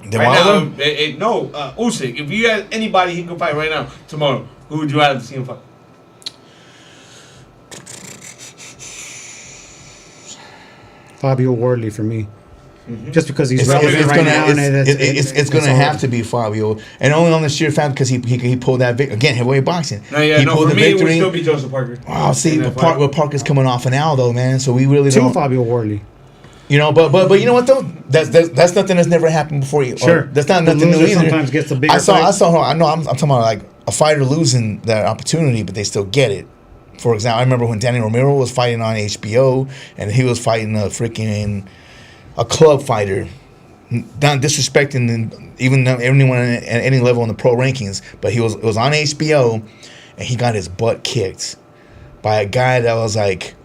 Right now, Usyk. If you had anybody he could fight right now, tomorrow, who would you rather see him fight? Fabio Wardley for me. Just because he's It's relevant right now. It's going to have to be Fabio, and only on the sheer fact because he pulled that victory again, heavyweight boxing. No, yeah, he no, pulled for the me it victory. would still be Joseph Parker. Oh, see, but Parker's coming off an L though, man. So we really Two don't. Fabio Wardley. You know, but you know what though? That's nothing that's never happened before. Sure, That's not the nothing new loser either. sometimes gets the bigger. I saw. fight. I know. I'm talking about like a fighter losing that opportunity, but they still get it. For example, I remember when Danny Romero was fighting on HBO, and he was fighting a club fighter, not disrespecting even anyone at any level in the pro rankings, but it was on HBO, and he got his butt kicked by a guy that was like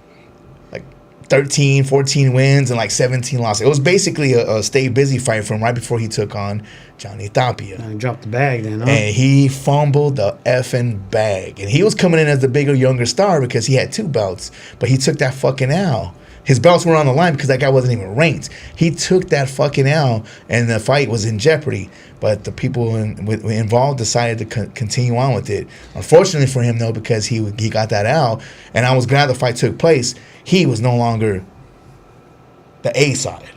13, 14 wins and like 17 losses. It was basically a stay busy fight from right before he took on Johnny Tapia. And he dropped the bag then, huh? And he fumbled the effing bag. And he was coming in as the bigger, younger star because he had 2 belts. But he took that fucking L. His belts were on the line because that guy wasn't even ranked. He took that fucking L, and the fight was in jeopardy. But the people involved decided to continue on with it. Unfortunately for him, though, because he got that L, and I was glad the fight took place, he was no longer the A side.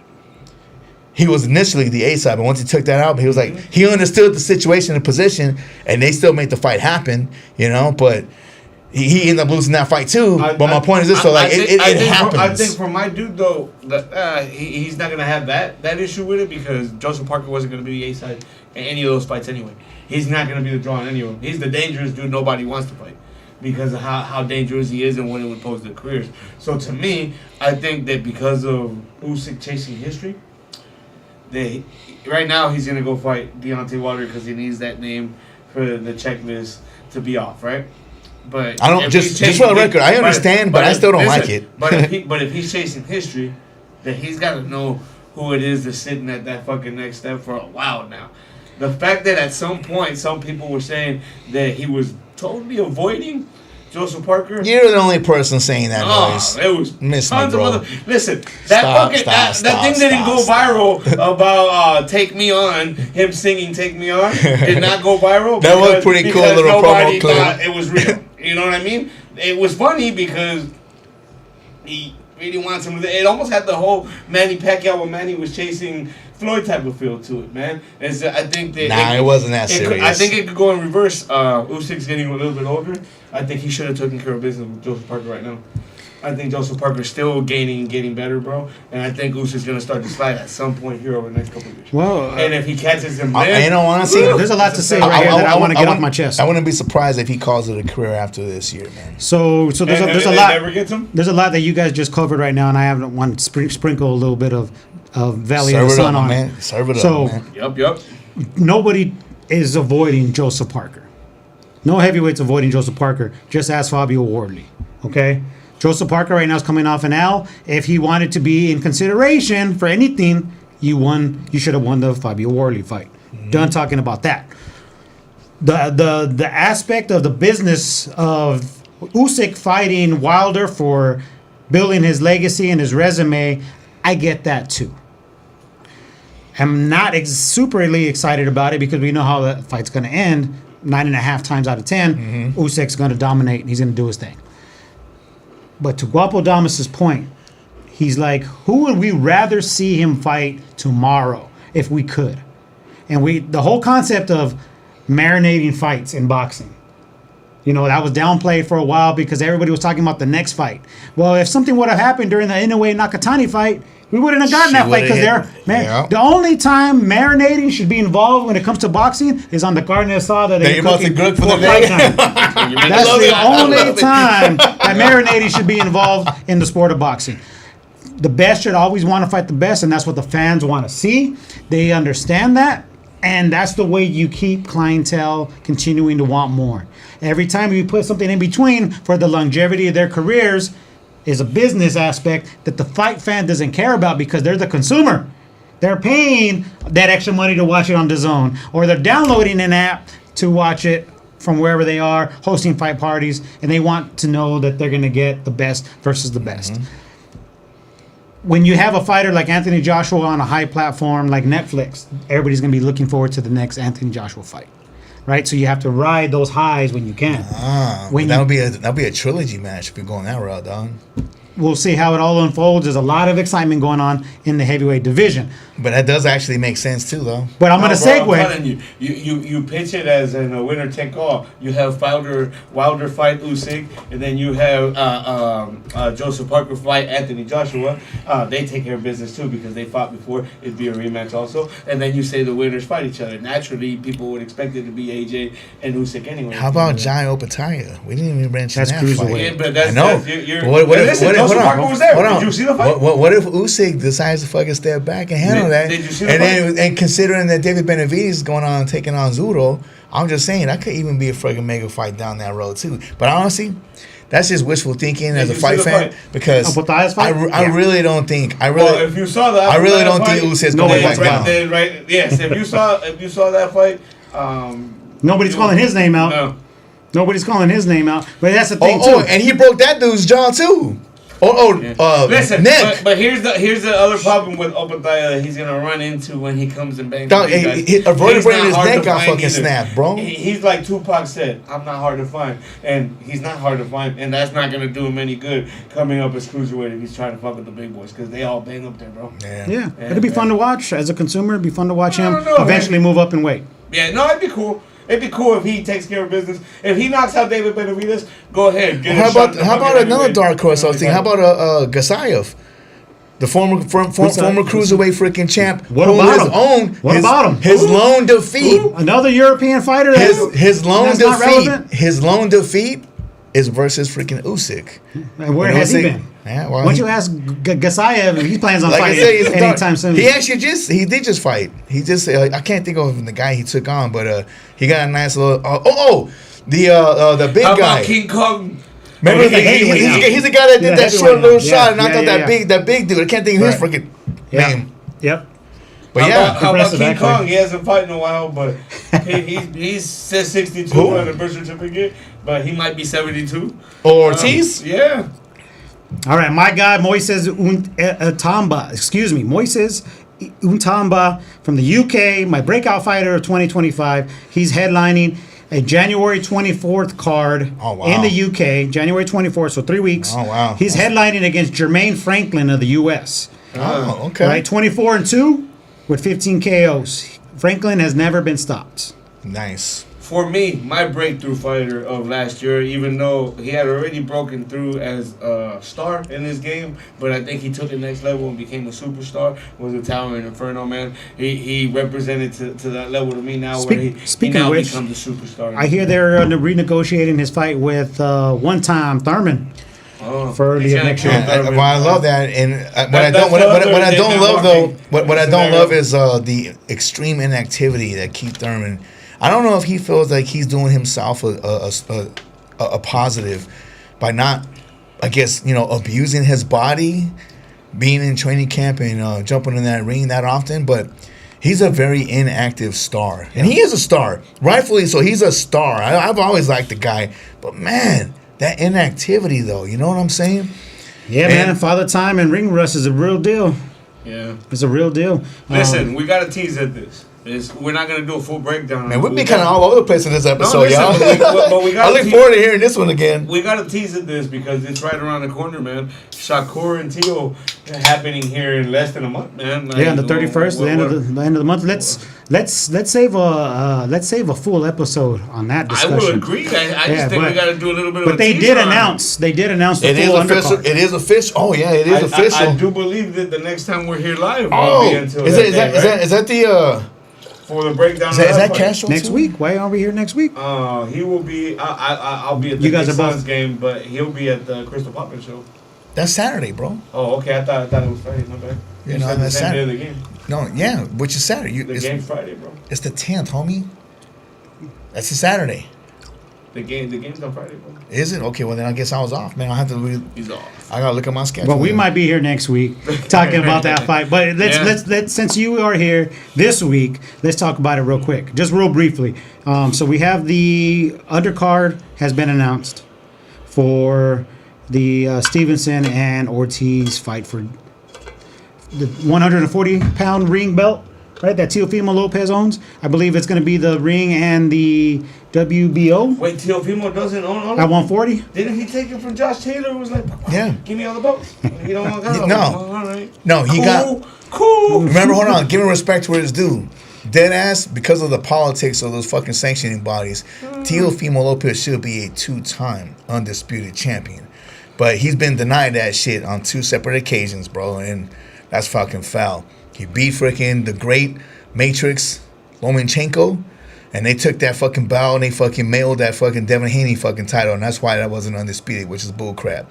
He was initially the A side, but once he took that out, he was like, he understood the situation and position, and they still made the fight happen, you know, but he ended up losing that fight too. But my point is this, so like, it happens. I think for my dude, though, he's not going to have that issue with it because Joseph Parker wasn't going to be the A side in any of those fights anyway. He's not going to be the draw in any of them. He's the dangerous dude nobody wants to fight because of how dangerous he is and what it would pose to careers. So to me, I think that because of Usyk chasing history, right now he's going to go fight Deontay Wilder because he needs that name for the checklist to be off, right? But I don't just for the record. I understand, but I still don't like it. But if he's chasing history, then he's got to know who it is that's sitting at that fucking next step for a while now. The fact that at some point some people were saying that he was totally avoiding Joseph Parker. You're the only person saying that noise. It was tons of other. Listen, Stop, that thing didn't go viral about "Take Me On." Him singing "Take Me On" did not go viral. That was pretty cool little promo clip. Thought it was real. You know what I mean? It was funny because he really wants him. It almost had the whole Manny Pacquiao when Manny was chasing Floyd type of feel to it, man. I think that it wasn't that serious. I think it could go in reverse. Usyk's getting a little bit older. I think he should have taken care of business with Joseph Parker right now. I think Joseph Parker's still getting better, bro. And I think Usyk's going to start to slide at some point here over the next couple of years. Well, and if he catches him then... You know, honestly... There's a lot to say right here that I want to get off my chest. I wouldn't be surprised if he calls it a career after this year, man. So there's a lot... Never gets him? There's a lot that you guys just covered right now, and I haven't want to sprinkle a little bit of Valley of the Sun on it. Serve it up, man. Yep. Nobody is avoiding Joseph Parker. No heavyweights avoiding Joseph Parker. Just ask Fabio Wardley, okay? Joseph Parker right now is coming off an L. If he wanted to be in consideration for anything, you should have won the Fabio Wardley fight. Mm-hmm. Done talking about that. The aspect of the business of Usyk fighting Wilder for building his legacy and his resume, I get that too. I'm not superly excited about it because we know how the fight's going to end. 9.5 times out of 10, Usyk's going to dominate and he's going to do his thing. But to Guapo Damas's point, he's like, who would we rather see him fight tomorrow if we could? And the whole concept of marinating fights in boxing, you know, that was downplayed for a while because everybody was talking about the next fight. Well, if something would have happened during the Inoue Nakatani fight, we wouldn't have gotten that fight because the only time marinating should be involved when it comes to boxing is on the carne asada that you're cooking for the fight time. That's the only time that marinating should be involved in the sport of boxing. The best should always want to fight the best, and that's what the fans want to see. They understand that, and that's the way you keep clientele continuing to want more. Every time you put something in between for the longevity of their careers is a business aspect that the fight fan doesn't care about because they're the consumer. They're paying that extra money to watch it on DAZN, or they're downloading an app to watch it from wherever they are, hosting fight parties, and they want to know that they're going to get the best versus the best. When you have a fighter like Anthony Joshua on a high platform like Netflix, everybody's going to be looking forward to the next Anthony Joshua fight. Right, so you have to ride those highs when you can. That'll be a trilogy match if you're going that route, dog. we'll see how it all unfolds. There's a lot of excitement going on in the heavyweight division. But that does actually make sense too, though. But I'm going to segue. I'm telling you pitch it as in a winner take all. You have Wilder fight Usyk, and then you have Joseph Parker fight Anthony Joshua. They take care of business too because they fought before. It'd be a rematch also. And then you say the winners fight each other. Naturally, people would expect it to be AJ and Usyk anyway. How about Jai Opataya? We didn't even mention That's that cruiserweight. fight. Yeah, but that's, I know. what if Joseph Parker was there? Did you see the fight? What if Usyk decides to fucking step back and handle that? Did you see the fight? And considering that David Benavidez is going on taking on Zuro, I'm just saying that could even be a friggin' mega fight down that road too. But honestly, that's just wishful thinking as a fight fan because I really don't think if you saw that, I really don't think Usyk's going to back down. Yes, if you saw that fight, nobody's calling his name out. No. Nobody's calling his name out. But that's the thing too. Oh, and he broke that dude's jaw too. Listen, neck. but here's the other problem with Opataya that he's gonna run into when he comes and bangs. A vertebrae in his neck got fucking snapped, bro. He's like Tupac said, "I'm not hard to find," and he's not hard to find, and that's not gonna do him any good coming up as cruiserweight if he's trying to fuck with the big boys because they all bang up there, bro. Yeah. It'd be fun to watch as a consumer. It'd be fun to watch him eventually move up in weight. Yeah, no, it'd be cool. It'd be cool if he takes care of business. If he knocks out David Benavidez, go ahead. How about another dark horse I was thinking? How about Gasayev? The former cruiserweight freaking champ. What about him? His lone defeat. Another European fighter. His lone defeat. His lone defeat is versus freaking Usyk. And where has he been? Yeah, why don't you ask Gasayev if he plans on fighting anytime soon? He did just fight. He just I can't think of the guy he took on, but he got a nice little the big guy. How about King Kong? Remember he's the guy that did that short little shot, and I thought that big dude. I can't think of his freaking name. Yep. But how about King Kong? He hasn't fought in a while, but he says 62 on the birth certificate, but he might be 72. Ortiz? Yeah. All right, my guy Moises Untamba. Excuse me, Moises Untamba from the UK, my breakout fighter of 2025. He's headlining a January 24th card in the UK, January 24th, so 3 weeks. Oh, wow. He's headlining against Jermaine Franklin of the US. Oh, okay. Right, 24-2 with 15 KOs. Franklin has never been stopped. Nice. For me, my breakthrough fighter of last year, even though he had already broken through as a star in this game, but I think he took it next level and became a superstar, was Italian Inferno, man. He represented to that level to me now where he now becomes a superstar. I hear they're renegotiating his fight with one-time Thurman. For early next year. Well, I love that, and what I don't love is the extreme inactivity that Keith Thurman. I don't know if he feels like he's doing himself a positive by not, I guess, abusing his body, being in training camp and jumping in that ring that often, but he's a very inactive star. And he is a star. Rightfully so, he's a star. I've always liked the guy, but man, that inactivity though, you know what I'm saying? Yeah, man, Father Time and ring rust is a real deal. Yeah. It's a real deal. Listen, we got to tease at this. We're not going to do a full breakdown. Man, we've been kind of all over the place in this episode, y'all. But we I look forward to hearing this one again. We got to tease at this because it's right around the corner, man. Shakur and Tio happening here in less than a month, man. Like, on the 31st, the end of the month. Let's save a full episode on that discussion. I will agree. I just think we got to do a little bit of a They did announce the full undercard. It is official. Oh yeah, it is official. I do believe that the next time we're here live won't be until is that the for the breakdown. Is that Castro next week? Why aren't we here next week? He will be. I'll be at the Suns game, but he'll be at the Crystal Poppin show. That's Saturday, bro. Oh, okay. I thought it was Friday. My bad. You know, that's Saturday. Day of the game. No, yeah, which is Saturday. The game's Friday, bro. It's the 10th, homie. That's a Saturday. The game's on Friday, bro. Is it? Okay, well then I guess I was off, man. I have to. He's off. I gotta look at my schedule. Well, we might be here next week talking about that fight, but let's since you are here this week, let's talk about it real quick, just real briefly. So we have the undercard has been announced for the Stevenson and Ortiz fight for the 140-pound ring belt. right? That Teofimo Lopez owns. I believe it's going to be the Ring and the WBO Wait, Teofimo doesn't own all at of it? 140. Didn't he take it from Josh Taylor? Who was like, Yeah. give me all the belts. He don't want to No. all right. No, he Cool. Remember, hold on. Give him respect where it's due. Dead ass, because of the politics of those fucking sanctioning bodies, Teofimo Lopez should be a 2-time undisputed champion. But he's been denied that shit on 2 separate occasions, bro. And that's fucking foul. He beat freaking the great Matrix Lomachenko. And they took that fucking bow and they fucking mailed that fucking Devin Haney fucking title. And that's why that wasn't undisputed, which is bullcrap.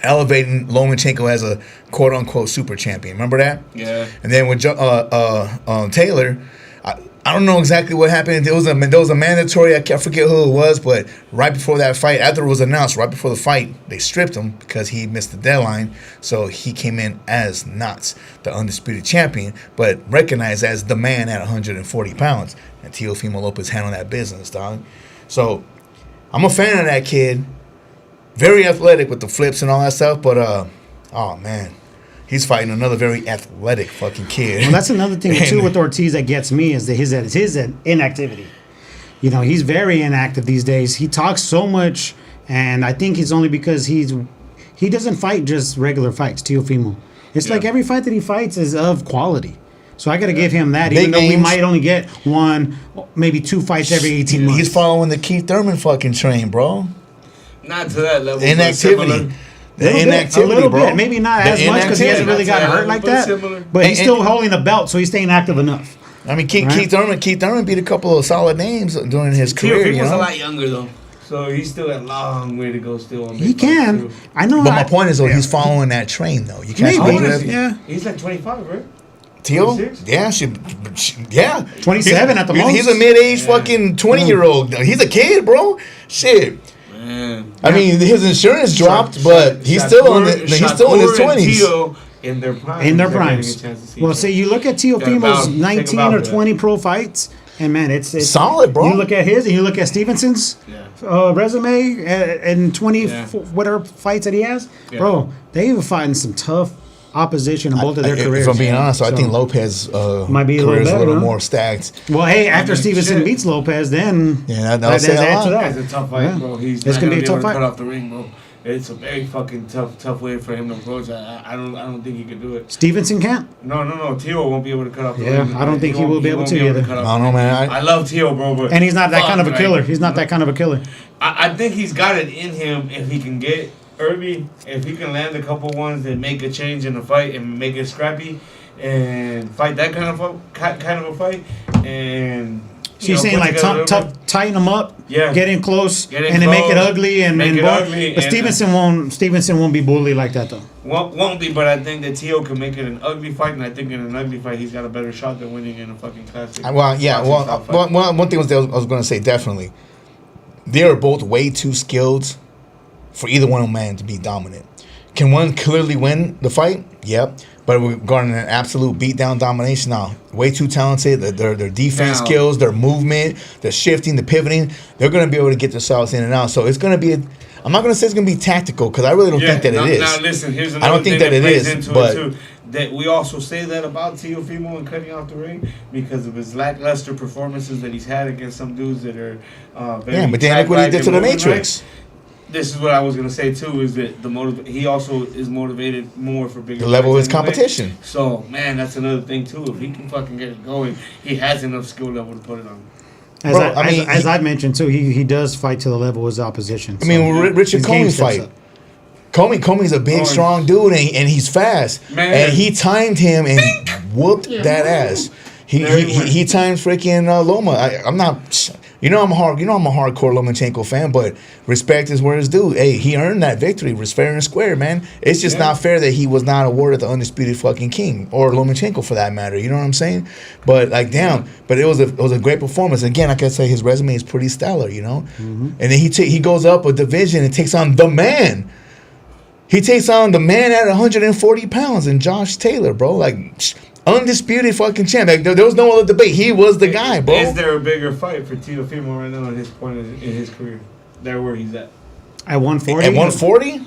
Elevating Lomachenko as a quote-unquote super champion. Remember that? Yeah. And then with Taylor, I don't know exactly what happened. There was a mandatory, I forget who it was, but right before that fight, after it was announced, right before the fight, they stripped him because he missed the deadline. So he came in as not the undisputed champion, but recognized as the man at 140 pounds. And Teofimo Lopez handled that business, dog. So I'm a fan of that kid. Very athletic with the flips and all that stuff, but oh man, he's fighting another very athletic fucking kid. Well, that's another thing too with Ortiz that gets me is that his inactivity. You know, he's very inactive these days. He talks so much, and I think it's only because he doesn't fight just regular fights. Teofimo, it's like every fight that he fights is of quality. So I got to give him that, Big even though we names. might only get 1, maybe 2 fights every 18 months. He's following the Keith Thurman fucking train, bro. Not to that level. Inactivity. The inactivity, a little bro. bit, maybe not The as much because he hasn't really inactivity. gotten hurt like But that. similar. But he's And- still holding a belt, so he's staying active enough. I mean, Keith Thurman beat a couple of solid names during his career. Teofimo's You a know? lot younger though, so he's still a long way to go. Still on He big fights, can. too. I know. But my point is, though, he's following that train, though. You can't Maybe. speak to that. Yeah. He's like 25, right? Teal? 26? Yeah. 27 at the most. He's a mid-aged fucking 20-year-old. He's a kid, bro. Shit. Man. I mean, his insurance dropped, but he's still in his 20s. In their prime. In their they're getting a primes. chance to see Well, each see, other. you look at Think Teofimo's about 19 or that. 20 pro fights, and man, it's Solid, bro. You look at his, and you look at Stevenson's resume and 20 whatever fights that he has, bro. They've fighting some tough opposition in both of their careers. If I'm being honest, I think Lopez might be a career little is a better, little huh? more stacked. Well, hey, after Stevenson shit. beats Lopez, then that'll say a lot. That's a tough fight, bro. He's It's not gonna be a able tough to fight. cut off the ring, bro. It's a very fucking tough way for him to approach. I don't think he can do it. Stevenson can't. No. Tio won't be able to cut off the Yeah, ring. I don't think he will be able won't to either. cut off I don't know, the ring. man. I love Tio, bro, but And he's not that fuck, kind of a like, killer. He's not that kind of a killer. I think he's got it in him if he can get early, if he can land a couple ones that make a change in the fight and make it scrappy and fight that kind of a fight. And So you're saying put like together tough, tighten them up, Yeah. get in close, Get in and then make it close, ugly and make it both- ugly, But and- Stevenson won't be bully like that though. won't be, but I think that Tio can make it an ugly fight, and I think in an ugly fight he's got a better shot than winning in a fucking classic. Well, yeah. boxing style fight. One thing I was going to say, definitely, they are both way too skilled for either one of them to be dominant. Can one clearly win the fight? Yep. But regarding an absolute beatdown domination, now way too talented. Their defense Now- skills, their movement, the shifting, the pivoting, they're going to be able to get themselves in and out. So it's going to be. I'm not going to say it's going to be tactical because I really don't think that now, it is. Now listen, here's another I don't think thing that it plays is, into but- it too. That we also say that about Teofimo and cutting off the ring because of his lackluster performances that he's had against some dudes that are very Yeah, but then look what he track-like did to and the moving Matrix. right. This is what I was gonna say too. Is that he also is motivated more for bigger. The level of his fights anyway. competition. So man, that's another thing too. If he can fucking get it going, he has enough skill level to put it on. As Bro, I mean, as I've mentioned too, he does fight to the level of his opposition. I mean, Richard his game Comey steps fight. up. Comey's a big, strong dude, and he's fast. Man. And he timed him and whooped that ass. He timed freaking Loma. I'm not. I'm a hardcore Lomachenko fan, but respect is where it's due. Hey, he earned that victory. It was fair and square, man. It's just not fair that he was not awarded the undisputed fucking king or Lomachenko for that matter. You know what I'm saying? But like, damn. But it was a great performance. Again, like I say, his resume is pretty stellar. And then he goes up a division and takes on the man. He takes on the man at 140 pounds and Josh Taylor, bro. Like, undisputed fucking champ. Like, there was no other debate. He was the guy, bro. Is there a bigger fight for Teofimo right now at his point in his career? There where he's at. At 140. At 140?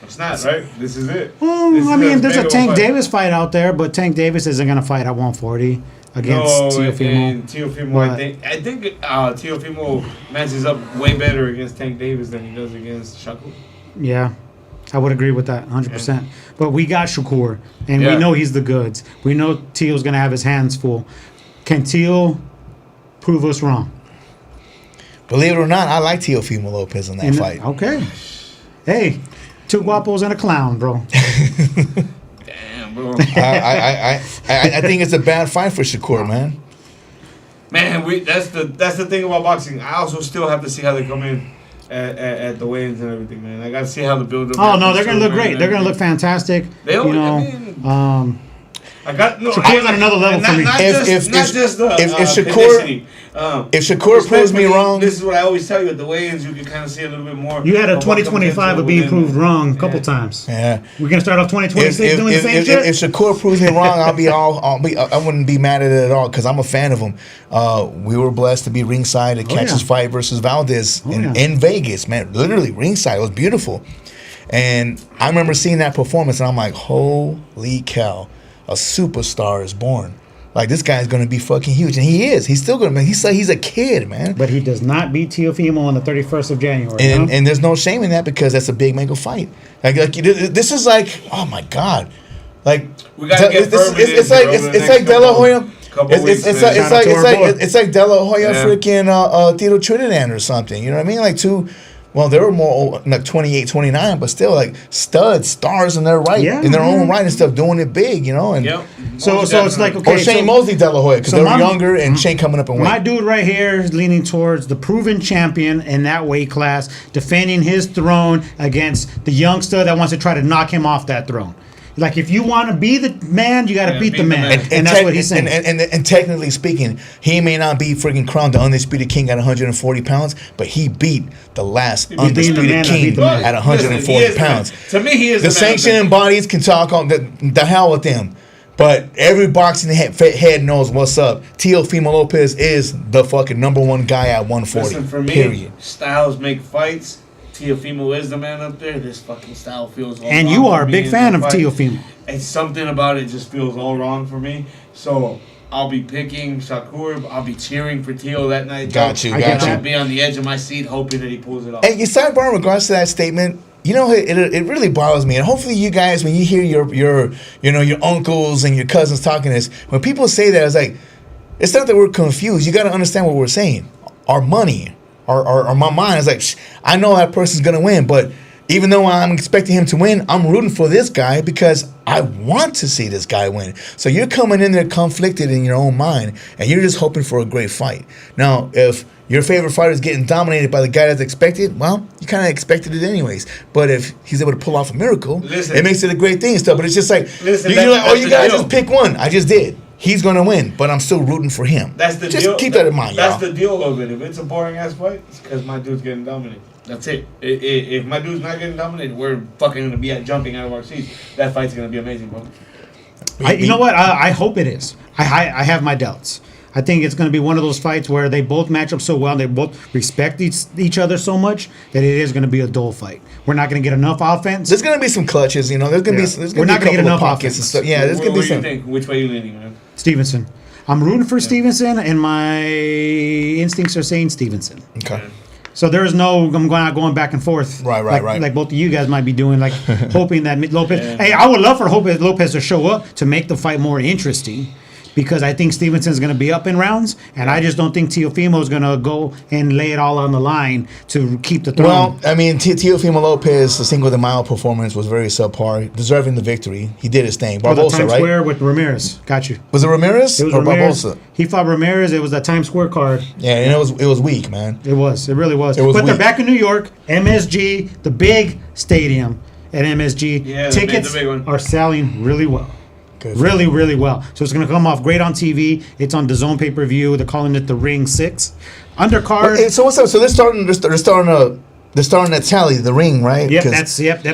It's not, right? This is it. Well, This I is mean, as there's big a of Tank fight. Davis fight out there, but Tank Davis isn't going to fight at 140 against Teofimo. And Teofimo, I think Teofimo matches up way better against Tank Davis than he does against Shakur. Yeah, I would agree with that 100%. But we got Shakur, and we Yeah. know he's the goods. We know Teal's going to have his hands full. Can Teal prove us wrong? Believe it or not, I like Teofimo Lopez in that fight. Okay. Hey, two guapos and a clown, bro. Damn, bro. I think it's a bad fight for Shakur, man. Man, that's the thing about boxing. I also still have to see how they come in at the weigh-ins and everything, man. I got to see how the build-up. Oh, no, they're going to look great. They're going to look fantastic. They you know, I got no. Shakur's on another level for me. Not If just the Shakur- ethnicity. if Shakur proves me wrong, this is what I always tell you at the weigh-ins. You can kind of see a little bit more. You had a of what comes 2025 into of being within- proved wrong a couple times. yeah. We're going to start off 2026 doing the same shit? If Shakur proves me wrong, I wouldn't be mad at it at all because I'm a fan of him. We were blessed to be ringside at Catch's fight versus Valdez in Vegas, man. Literally ringside. It was beautiful. And I remember seeing that performance, and I'm like, holy cow, a superstar is born. Like, this guy's going to be fucking huge. And he is. He's still going to be. He's a kid, man. But he does not beat Teofimo on the 31st of January. And there's no shame in that because that's a big mega fight. Like this is like, oh my god, like We gotta get it's like De La Hoya. It's like De La Hoya freaking Tito Trinidad or something. You know what I mean? Like well, they were more like 28, 29, but still like studs, stars in their right, in their own right and stuff, doing it big, you know. And so it's like, okay, or Shane Mosley, De La Hoya, because they were younger, and Shane coming up in weight. My dude right here is leaning towards the proven champion in that weight class, defending his throne against the youngster that wants to try to knock him off that throne. Like, if you want to be the man, you got to beat the man. And that's what he's saying. And technically speaking, he may not be freaking crowned the undisputed king at 140 pounds, but he beat the last undisputed king at 140 pounds. To me, he is the sanctioning bodies can talk on the hell with them. But every boxing head knows what's up. Teofimo Lopez is the fucking number one guy at 140. Listen, for me, period. Styles make fights. Teofimo is the man up there. This fucking style feels all and wrong you are a for big me fan of fight. Teofimo. It's something about it just feels all wrong for me. So I'll be picking Shakur. I'll be cheering for Teo that night. Got you. I'll be on the edge of my seat hoping that he pulls it off. And you sidebar in regards to that statement. You know, it really bothers me, and hopefully you guys, when you hear your uncles and your cousins talking this, when people say that, it's like, it's not that we're confused. You got to understand what we're saying. Our money, or my mind is like, I know that person's gonna win, but even though I'm expecting him to win, I'm rooting for this guy because I want to see this guy win. So you're coming in there conflicted in your own mind, and you're just hoping for a great fight. Now, if your favorite fighter is getting dominated by the guy that's expected, well, you kind of expected it anyways. But if he's able to pull off a miracle, it makes it a great thing and stuff. But it's just like, you're like, oh, you guys just pick one. I just did. He's going to win, but I'm still rooting for him. That's the just deal. Keep that in mind, That's y'all. the deal of it. If it's a boring-ass fight, it's because my dude's getting dominated. That's it. If my dude's not getting dominated, we're fucking going to be jumping out of our seats. That fight's going to be amazing, bro. You know what? I hope it is. I have my doubts. I think it's going to be one of those fights where they both match up so well, and they both respect each other so much that it is going to be a dull fight. We're not going to get enough offense. There's going to be some clutches, you know. There's going to be. We're not going to get enough pockets and stuff. Yeah, there's going to be some. What do you think? Which way are you leaning, man? Stevenson. I'm rooting for Stevenson, and my instincts are saying Stevenson. Okay. So there's no, I'm not going back and forth. Right. Like both of you guys might be doing, like hoping that Lopez. Yeah. Hey, I would love for Lopez to show up to make the fight more interesting, because I think Stevenson's going to be up in rounds, and I just don't think Teofimo is going to go and lay it all on the line to keep the throne. Well, I mean, Teofimo Lopez, the Cinco de Mayo performance was very subpar, deserving the victory. He did his thing. Barbosa, Times right? Square with Ramirez. Got you. Was it Ramirez or Ramirez. Barbosa? He fought Ramirez. It was that Times Square card. Yeah, and it was weak, man. It was. It really was. But weak. They're back in New York, MSG, the big stadium at MSG. Yeah, tickets the big one. are selling really well. Good. Really, really well. So it's going to come off great on TV. It's on DAZN pay-per-view. They're calling it the Ring 6. Undercard. So what's up? So they're starting to tally the Ring, right? Yep,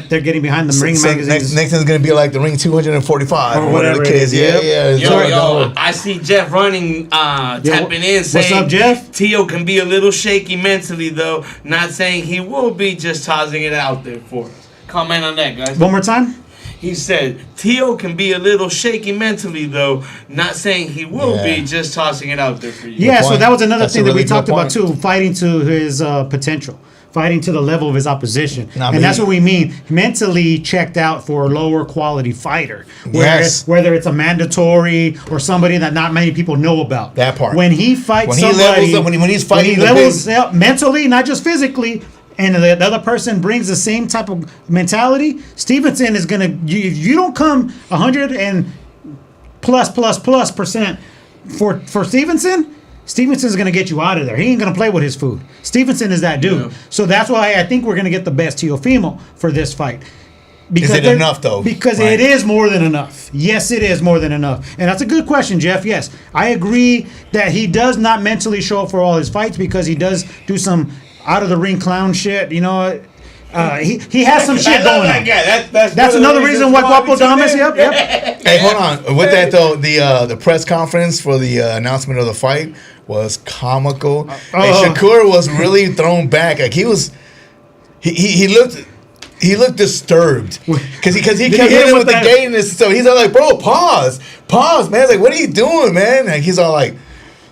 they're getting behind the Ring magazines. Next thing's going to be like the Ring 245 or whatever the case. Yeah. Yo, I see Jeff running, tapping in, saying, what's up, Jeff? Teo can be a little shaky mentally, though. Not saying he will be, just tossing it out there for us. Comment on that, guys. One more time. He said, Tio can be a little shaky mentally, though. Not saying he will be, just tossing it out there for you. Yeah, so that was another That's thing a that we really talked good about, point. too, fighting to his potential. Fighting to the level of his opposition. Nah, and but that's he- what we mean. Mentally checked out for a lower quality fighter. Yes. Whether it's a mandatory or somebody that not many people know about. That part. When he fights When he somebody. levels up, when he's fighting he the levels big- up mentally, not just physically, and the other person brings the same type of mentality, Stevenson is going to, if you don't come 100 and plus percent for Stevenson, Stevenson's going to get you out of there. He ain't going to play with his food. Stevenson is that dude. Yeah. So that's why I think we're going to get the best Teofimo for this fight. Is it they're- enough, though? Because Right. it is more than enough. Yes, it is more than enough. And that's a good question, Jeff. Yes, I agree that he does not mentally show up for all his fights because he does do some out of the ring clown shit. You know, he has some shit I love going that on. guy. That's another reason why Guapo Guapo Damas. Yep. Hey, hold on. With that though, the press conference for the announcement of the fight was comical. Hey, Shakur was really thrown back. Like he looked disturbed because he kept hit him hitting with with the that- gate and so he's all like, bro, pause, man. It's like, what are you doing, man? Like he's all like.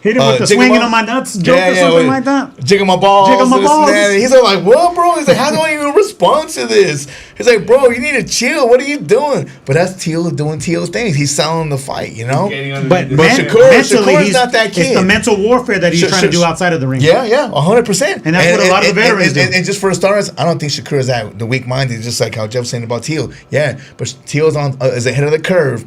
Hit him with the jiggle swinging my- on my nuts joke or something like that. Jigging my balls. Jiggle my this and balls. that. And he's all like, what, bro? He's like, how do I even respond to this? He's like, bro, you need to chill. What are you doing? But that's Teal doing Teal's things. He's selling the fight, you know? But Shakur- mentally, Shakur's he's not that It's kid. the mental warfare that he's trying to do outside of the ring. Yeah, 100%. And that's what a lot of the veterans do. And just for starters, I don't think Shakur is that the weak-minded, just like how Jeff was saying about Teal. Yeah, but Teal's is ahead of the curve.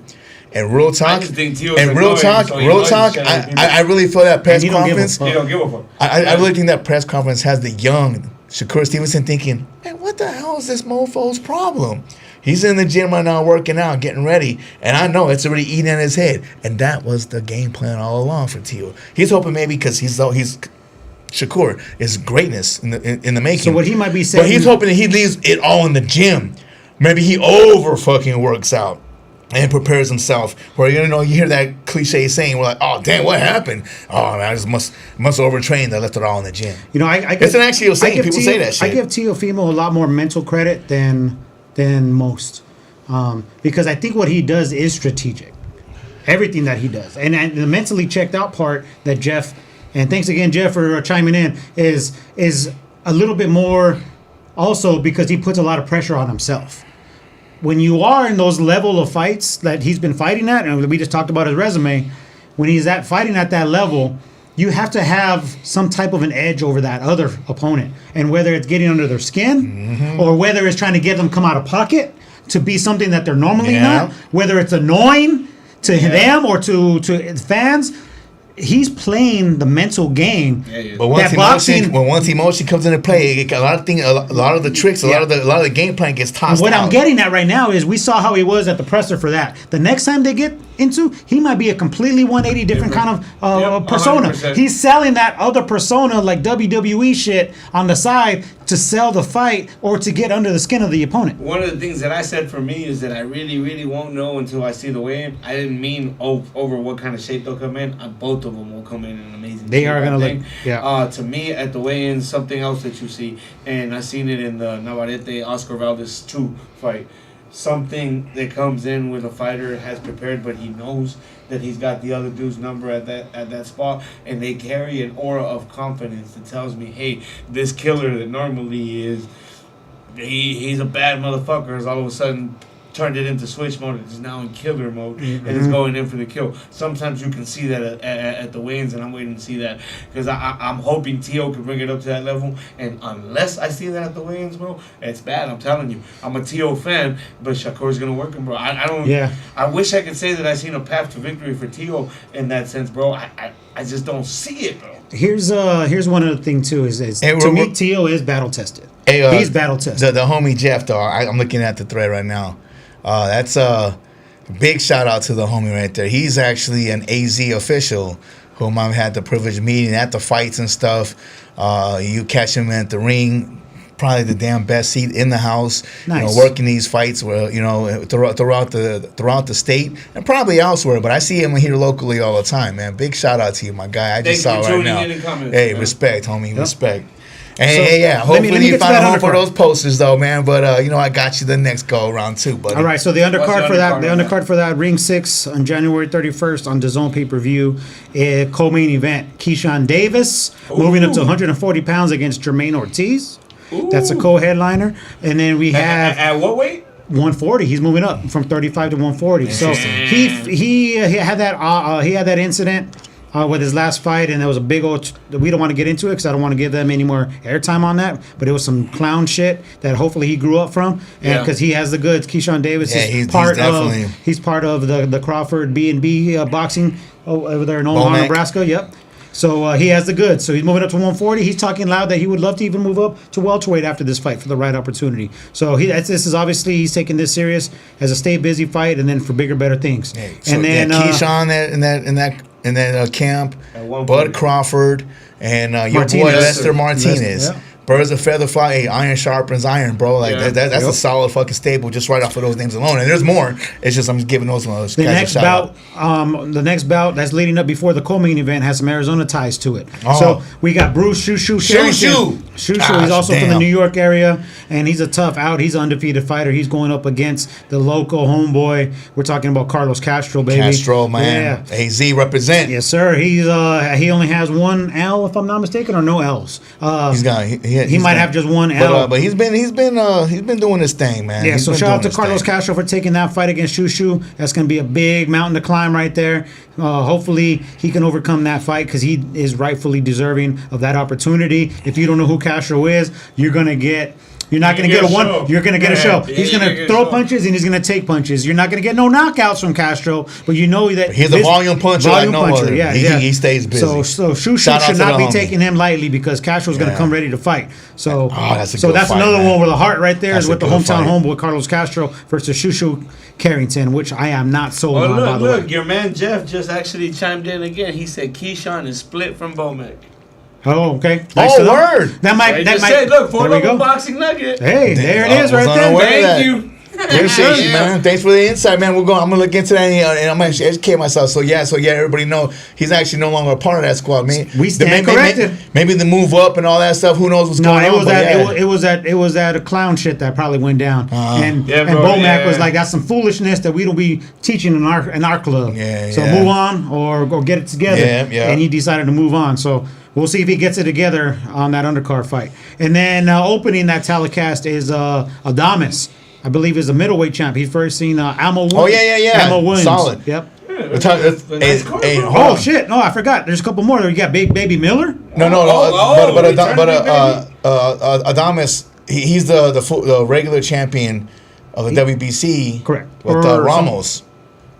And real talk, just think Teal's and real annoying, talk, so he real annoys talk. the shit out of people. I really feel that press And he don't give a conference. fuck. You don't give a fuck. I really think that press conference has the young Shakur Stevenson thinking, man, what the hell is this mofo's problem? He's in the gym right now working out, getting ready, and I know it's already eating in his head. And that was the game plan all along for Teal. He's hoping maybe because he's Shakur is greatness in the making. So what he might be saying, but he's hoping that he leaves it all in the gym. Maybe he over fucking works out and prepares himself. Where you hear that cliche saying, we're like, oh damn, what happened? Oh man, I just must overtrain. I left it all in the gym. It's an actual saying. People say that shit. I give Teofimo a lot more mental credit than most, because I think what he does is strategic. Everything that he does, and the mentally checked out part that Jeff, and thanks again Jeff for chiming in, is a little bit more also because he puts a lot of pressure on himself. When you are in those level of fights that he's been fighting at, and we just talked about his resume, when he's fighting at that level, you have to have some type of an edge over that other opponent. And whether it's getting under their skin or whether it's trying to get them come out of pocket to be something that they're normally not, whether it's annoying to them or to fans, he's playing the mental game. But once emotion comes into play, a lot of the tricks, a lot of the game plan gets tossed What out. I'm getting at right now is we saw how he was at the presser for that. The next time they get into, he might be a completely 180 different kind of persona. 100%. He's selling that other persona like WWE shit on the side to sell the fight or to get under the skin of the opponent. One of the things that I said for me is that I really, really won't know until I see the weigh-in. I didn't mean over what kind of shape they'll come in. Both of them will come in an amazing They shape, are I gonna think. look, yeah. To me, at the weigh-in, something else that you see, and I seen it in the Navarrete Oscar Valdez 2 fight. Something that comes in when a fighter has prepared, but he knows that he's got the other dude's number at that spot, and they carry an aura of confidence that tells me, hey, this killer that normally is, he's a bad motherfucker, is all of a sudden turned it into switch mode. It's now in killer mode, and it's going in for the kill. Sometimes you can see that at the weigh-ins, and I'm waiting to see that because I'm hoping Tio can bring it up to that level. And unless I see that at the weigh-ins, bro, it's bad. I'm telling you, I'm a Tio fan, but Shakur's gonna work him, bro. I don't. Yeah. I wish I could say that I seen a path to victory for Tio in that sense, bro. I just don't see it, bro. Here's one other thing too is Hey, to me Tio is battle tested. Hey, He's battle tested. The homie Jeff, though, I'm looking at the thread right now. That's a big shout out to the homie right there. He's actually an AZ official whom I've had the privilege of meeting at the fights and stuff. You catch him at the ring, probably the damn best seat in the house. Nice. Working these fights where throughout the state and probably elsewhere. But I see him here locally all the time, man. Big shout out to you, my guy. I just Thanks saw for right tuning now. in and commenting, Hey, man. respect, homie, respect. Hey, yeah. let me Hopefully you get to find that a home for undercard. those posters, though, man. But I got you the next go around too, buddy. All right, so the What's undercard the for that, undercard the on undercard for that, Ring 6 on January 31st on DAZN pay-per-view, co-main event, Keyshawn Davis moving up to 140 pounds against Jermaine Ortiz. That's a co-headliner, and then we have At what weight? 140. He's moving up from 35 to 140. So he had that incident with his last fight, and there was a big old. We don't want to get into it because I don't want to give them any more airtime on that. But it was some clown shit that hopefully he grew up from, and because he has the goods. Keyshawn Davis is part of. He's part of the Crawford B&B boxing over there in Omaha, Nebraska. Yep. So he has the goods. So he's moving up to 140. He's talking loud that he would love to even move up to welterweight after this fight for the right opportunity. So this is obviously he's taking this serious as a stay busy fight, and then for bigger, better things. And then Keyshawn in that camp, Bud Crawford, and your boy Lester Martinez. Birds of feather fly. Hey, iron sharpens iron, bro. Like that's a solid fucking stable just right off of those names alone. And there's more. It's just I'm just giving those guys the next a shout bout, the next bout that's leading up before the co-main event has some Arizona ties to it. So we got Bruce Shushu Sherrington. Shushu, he's also from the New York area, and he's a tough out. He's an undefeated fighter. He's going up against the local homeboy. We're talking about Carlos Castro, baby. Castro, man. Yeah. AZ represent. Yes, sir. He's he only has one L, if I'm not mistaken, or no L's. He might have just one L. But he's been doing his thing, man. Yeah, so shout out to Carlos Castro for taking that fight against Shushu. That's going to be a big mountain to climb right there. Hopefully he can overcome that fight because he is rightfully deserving of that opportunity. If you don't know who Castro is, you're not going to get a one. You're going to get a show. He's going to throw punches and he's going to take punches. You're not going to get no knockouts from Castro, but you know that he's a volume puncher. Yeah, he stays busy. So Shushu should not be taking him lightly because Castro's going to come ready to fight. So that's another one with a heart right there. Is with the hometown homeboy Carlos Castro versus Shushu Carrington, which I am not sold on. By the way, look, your man Jeff just actually chimed in again. He said Keyshawn is split from Bomac. Oh, okay. Word. That might. Look, 4luvofboxing nugget. Hey, there it is, right there. Thank you. Appreciate you, man. Thanks for the insight, man. I'm gonna look into that and I'm gonna actually educate myself. So yeah, everybody know he's actually no longer a part of that squad, man. We stand corrected. Maybe the move up and all that stuff. Who knows what's going on? It was that a clown shit that probably went down. And Bomac was like, that's some foolishness that we don't be teaching in our club. So move on or get it together. And he decided to move on. So we'll see if he gets it together on that undercard fight. And then opening that telecast is Adames. I believe is a middleweight champ. He's first seen Almo Williams. Oh, yeah. Almo Williams. Solid. Yep. Oh, shit. No, I forgot. There's a couple more. You got Big Baby Miller? But Adames, he's the regular champion of the WBC. Correct. With Ramos.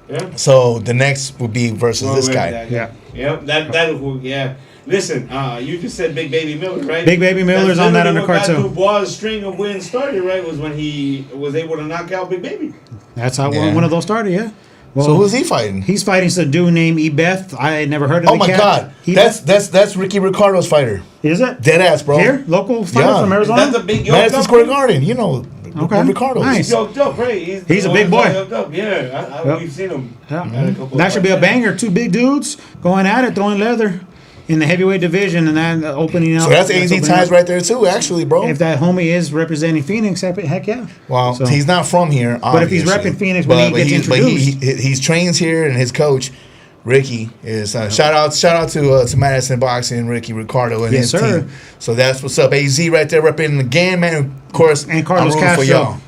Yeah. So the next would be versus this guy. Yeah. Listen, you just said Big Baby Miller, right? Big Baby Miller's on that undercard too. Dubois' string of wins started, right? Was when he was able to knock out Big Baby. That's how one of those started, yeah. Well, so who's he fighting? He's fighting some dude named Ebeth. I had never heard of him. Oh my god, that's Ricky Ricardo's fighter. Is it? Dead ass, bro. Here, local fighter from Arizona. That's a big Madison Square Garden. You know. Okay. Ricardo. Nice. He's yoked up, right? He's a big boy. We've seen him. That should be a banger. Two big dudes going at it, throwing leather in the heavyweight division, and then opening out. So that's AZ ties right there too, actually, bro. If that homie is representing Phoenix, heck yeah. Well, he's not from here, obviously. But if he's repping Phoenix when he gets introduced. But he trains here, and his coach, Ricky, is shout out to Madison Boxing and Ricky Ricardo and his team. So that's what's up. AZ right there representing again, man. Of course, and Carlos Castro. For y'all.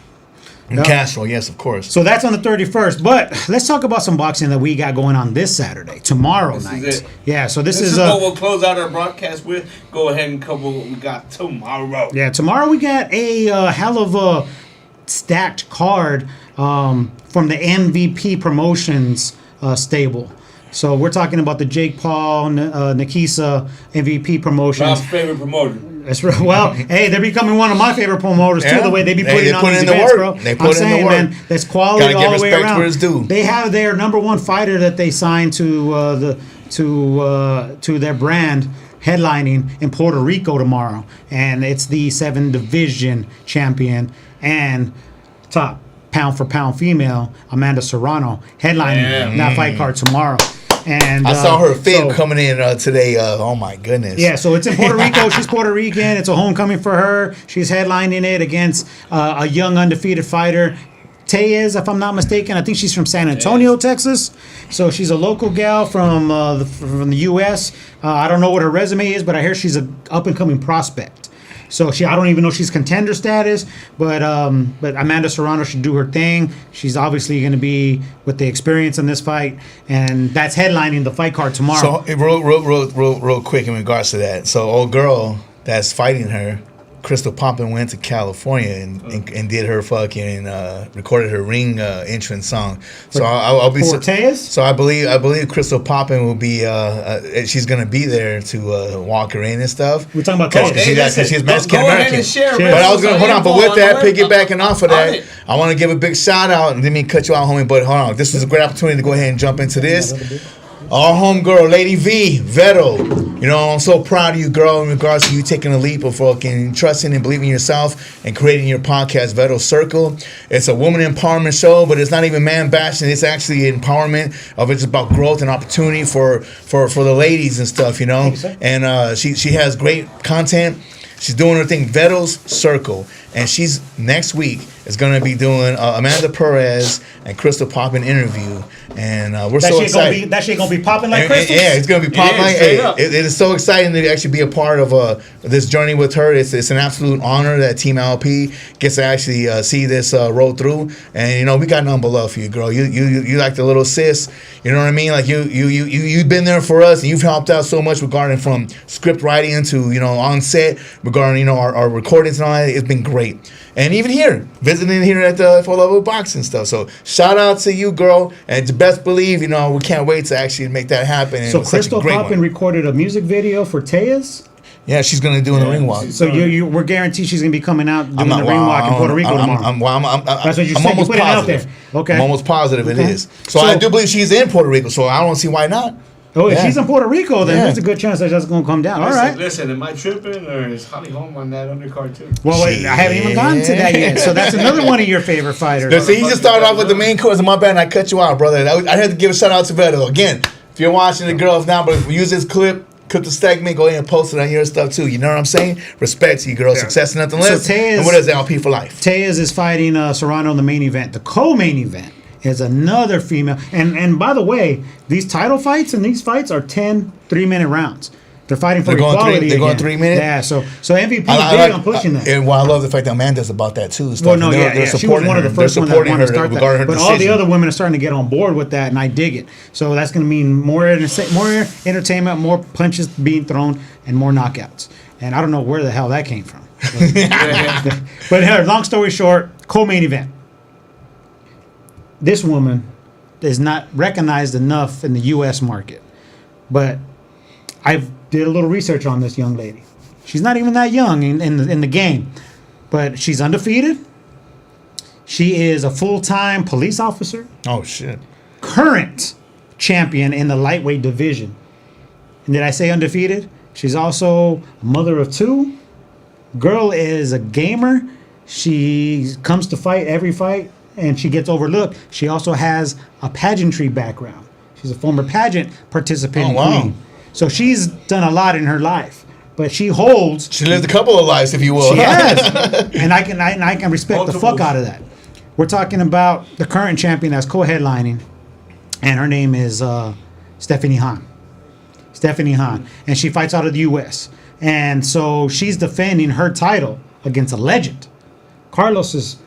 And Castro, yes, of course. So that's on the 31st. But let's talk about some boxing that we got going on this Saturday, tomorrow night. Yeah, so this is what we'll close out our broadcast with. Go ahead and cover what we got tomorrow. Yeah, tomorrow we got a hell of a stacked card from the MVP Promotions stable. So we're talking about the Jake Paul, Nikisa MVP Promotions. Rob's favorite promoter. That's right. Well, hey, they're becoming one of my favorite promoters too. The way they be putting on these events, bro. I'm saying, man, that's quality all the way around. Where it's due. They have their number one fighter that they signed to their brand headlining in Puerto Rico tomorrow, and it's the 7 division champion and top pound for pound female Amanda Serrano headlining that fight card tomorrow. And I saw her fib coming in today. Oh my goodness. Yeah, so it's in Puerto Rico. She's Puerto Rican. It's a homecoming for her. She's headlining it against a young undefeated fighter, Tellez, if I'm not mistaken. I think she's from San Antonio, Texas. So she's a local gal from the U.S. I don't know what her resume is, but I hear she's an up-and-coming prospect. So I don't even know if she's contender status, but Amanda Serrano should do her thing. She's obviously going to be with the experience in this fight, and that's headlining the fight card tomorrow. So real quick in regards to that. So old girl that's fighting her, Crystal Poppin, went to California and did her fucking recorded her ring entrance song. So I'll be so I believe Crystal Poppin will be she's gonna be there to walk her in and stuff. We're talking about because she's Mexican American. But I was gonna hold on. But with that, piggybacking off of that, I want to give a big shout out and let me cut you out, homie. But hold on, this is a great opportunity to go ahead and jump into this. Our homegirl, Lady V, Vettel. You know, I'm so proud of you, girl, in regards to you taking a leap of fucking trusting and believing in yourself and creating your podcast, Vettel Circle. It's a woman empowerment show, but it's not even man bashing. It's actually empowerment of it's about growth and opportunity for the ladies and stuff, you know. And she has great content. She's doing her thing, Vettel's Circle. And she's next week is going to be doing Amanda Perez and Crystal Poppin interview. And we're so excited. That shit going to be popping like Crystal? Yeah, it's going to be popping like, it is so exciting to actually be a part of this journey with her. It's an absolute honor that Team LP gets to actually see this roll through. And, you know, we got nothing but love for you, girl. You like the little sis. You know what I mean? Like, you've been there for us, and you've helped out so much regarding from script writing to, you know, on set, regarding, you know, our recordings and all that. It's been great. And even here, visiting here at the 4luvofboxing stuff. So shout out to you, girl. And to best believe, you know, we can't wait to actually make that happen. So Crystal Poppin recorded a music video for Tellez? Yeah, she's going to do in the ring walk. So we're guaranteed she's going to be coming out doing the ring walk in Puerto Rico tomorrow. That's what you said. You put it out there. Okay. I'm almost positive it is. So I do believe she's in Puerto Rico, so I don't see why not. Oh, if she's in Puerto Rico, then there's a good chance that that's going to come down. All right. Listen, am I tripping, or is Holly Holm on that undercard too? Well, wait, I haven't even gotten to that yet. So that's another one of your favorite fighters. Listen, he just started off with the main course. My bad, and I cut you out, brother. I had to give a shout out to Vettel. Again, if you're watching the girls now, but if we use this clip the segment, go ahead and post it on your stuff too. You know what I'm saying? Respect to you, girl. Success, nothing less. So and what is LP for life? Tellez is fighting Serrano in the main event. The co-main event is another female. And by the way, these title fights and these fights are 10 3-minute rounds. They're fighting for equality. They're going 3 minutes? Yeah, so MVP is big on pushing that. And I love the fact that Amanda's about that too. Well, no, she was one of the first ones that wanted to start that. But all the other women are starting to get on board with that, and I dig it. So that's going to mean more entertainment, more punches being thrown, and more knockouts. And I don't know where the hell that came from. But here, long story short, co-main event. This woman is not recognized enough in the U.S. market. But I did a little research on this young lady. She's not even that young in the game. But she's undefeated. She is a full-time police officer. Oh, shit. Current champion in the lightweight division. And did I say undefeated? She's also a mother of 2. Girl is a gamer. She comes to fight every fight, and she gets overlooked. She also has a pageantry background. She's a former pageant participant. Oh, wow. Queen. So she's done a lot in her life. But she holds... She lived a couple of lives, if you will. She has. And I can respect the fuck out of that. We're talking about the current champion that's co-headlining, and her name is Stephanie Han. Stephanie Han. And she fights out of the U.S. And so she's defending her title against a legend. Carlos's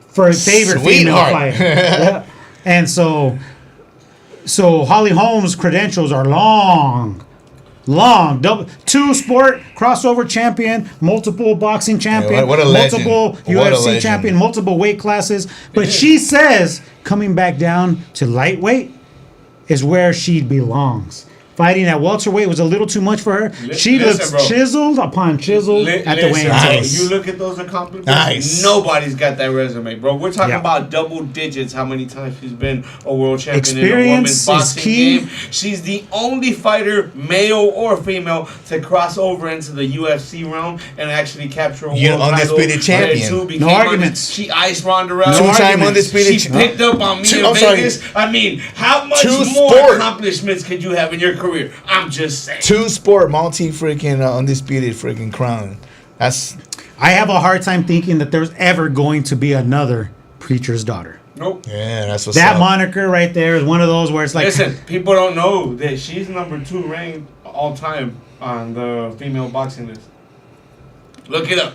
favorite female fighter. Yeah. And so Holly Holm's credentials are long. 2-sport crossover champion, multiple boxing champion, what a legend. Multiple UFC champion, multiple weight classes. But she says coming back down to lightweight is where she belongs. Fighting at welterweight was a little too much for her. She listen, looks bro. chiseled upon chiseled at the weighing Listen, table. Nice. You look at those accomplishments. Nice. Nobody's got that resume, bro. We're talking Yeah. about double digits. How many times she's been a world champion Experience in a women's is boxing key. game? She's the only fighter, male or female, to cross over into the UFC realm and actually capture a world undisputed title. champion. No arguments. She iced Ronda Rousey. Two-time undisputed She picked up on me in Vegas. I mean, how much Two more sport. accomplishments could you have in your career? I'm just saying. Two-sport, multi-freaking undisputed freaking crown. That's I have a hard time thinking that there's ever going to be another preacher's daughter. Nope. yeah, that's what's That up. moniker right there is one of those where it's like, Listen, people don't know that she's number 2 ranked all time on the female boxing list. Look it up.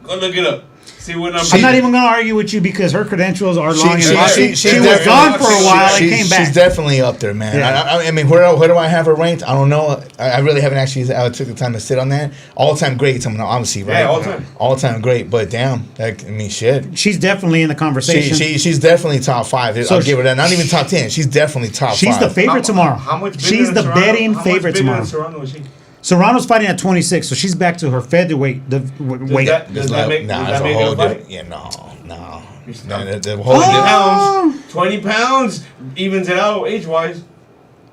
Go look it up. See what number. I'm not even going to argue with you because her credentials are long and she- boxing. she- She was definitely- gone for a while and She's- came back. She's definitely up there, man. Yeah. I mean, where do I have her ranked? I don't know. I really haven't actually. I took the time to sit on that. All-time great. I mean, obviously, right? Yeah, all-time. All-time great. But damn, shit. She's definitely in the conversation. She's definitely top 5. So I'll give her that. Not even top 10. She's definitely top 5. She's the favorite tomorrow. How much bigger She's than the Serrano? betting How much favorite bigger tomorrow. than Serrano is she? Serrano's fighting at 26, so she's back to her featherweight weight. Does that make that's a it whole a fight? different. Yeah, no. not. The whole 20 different. pounds. 20 pounds evens it out age-wise.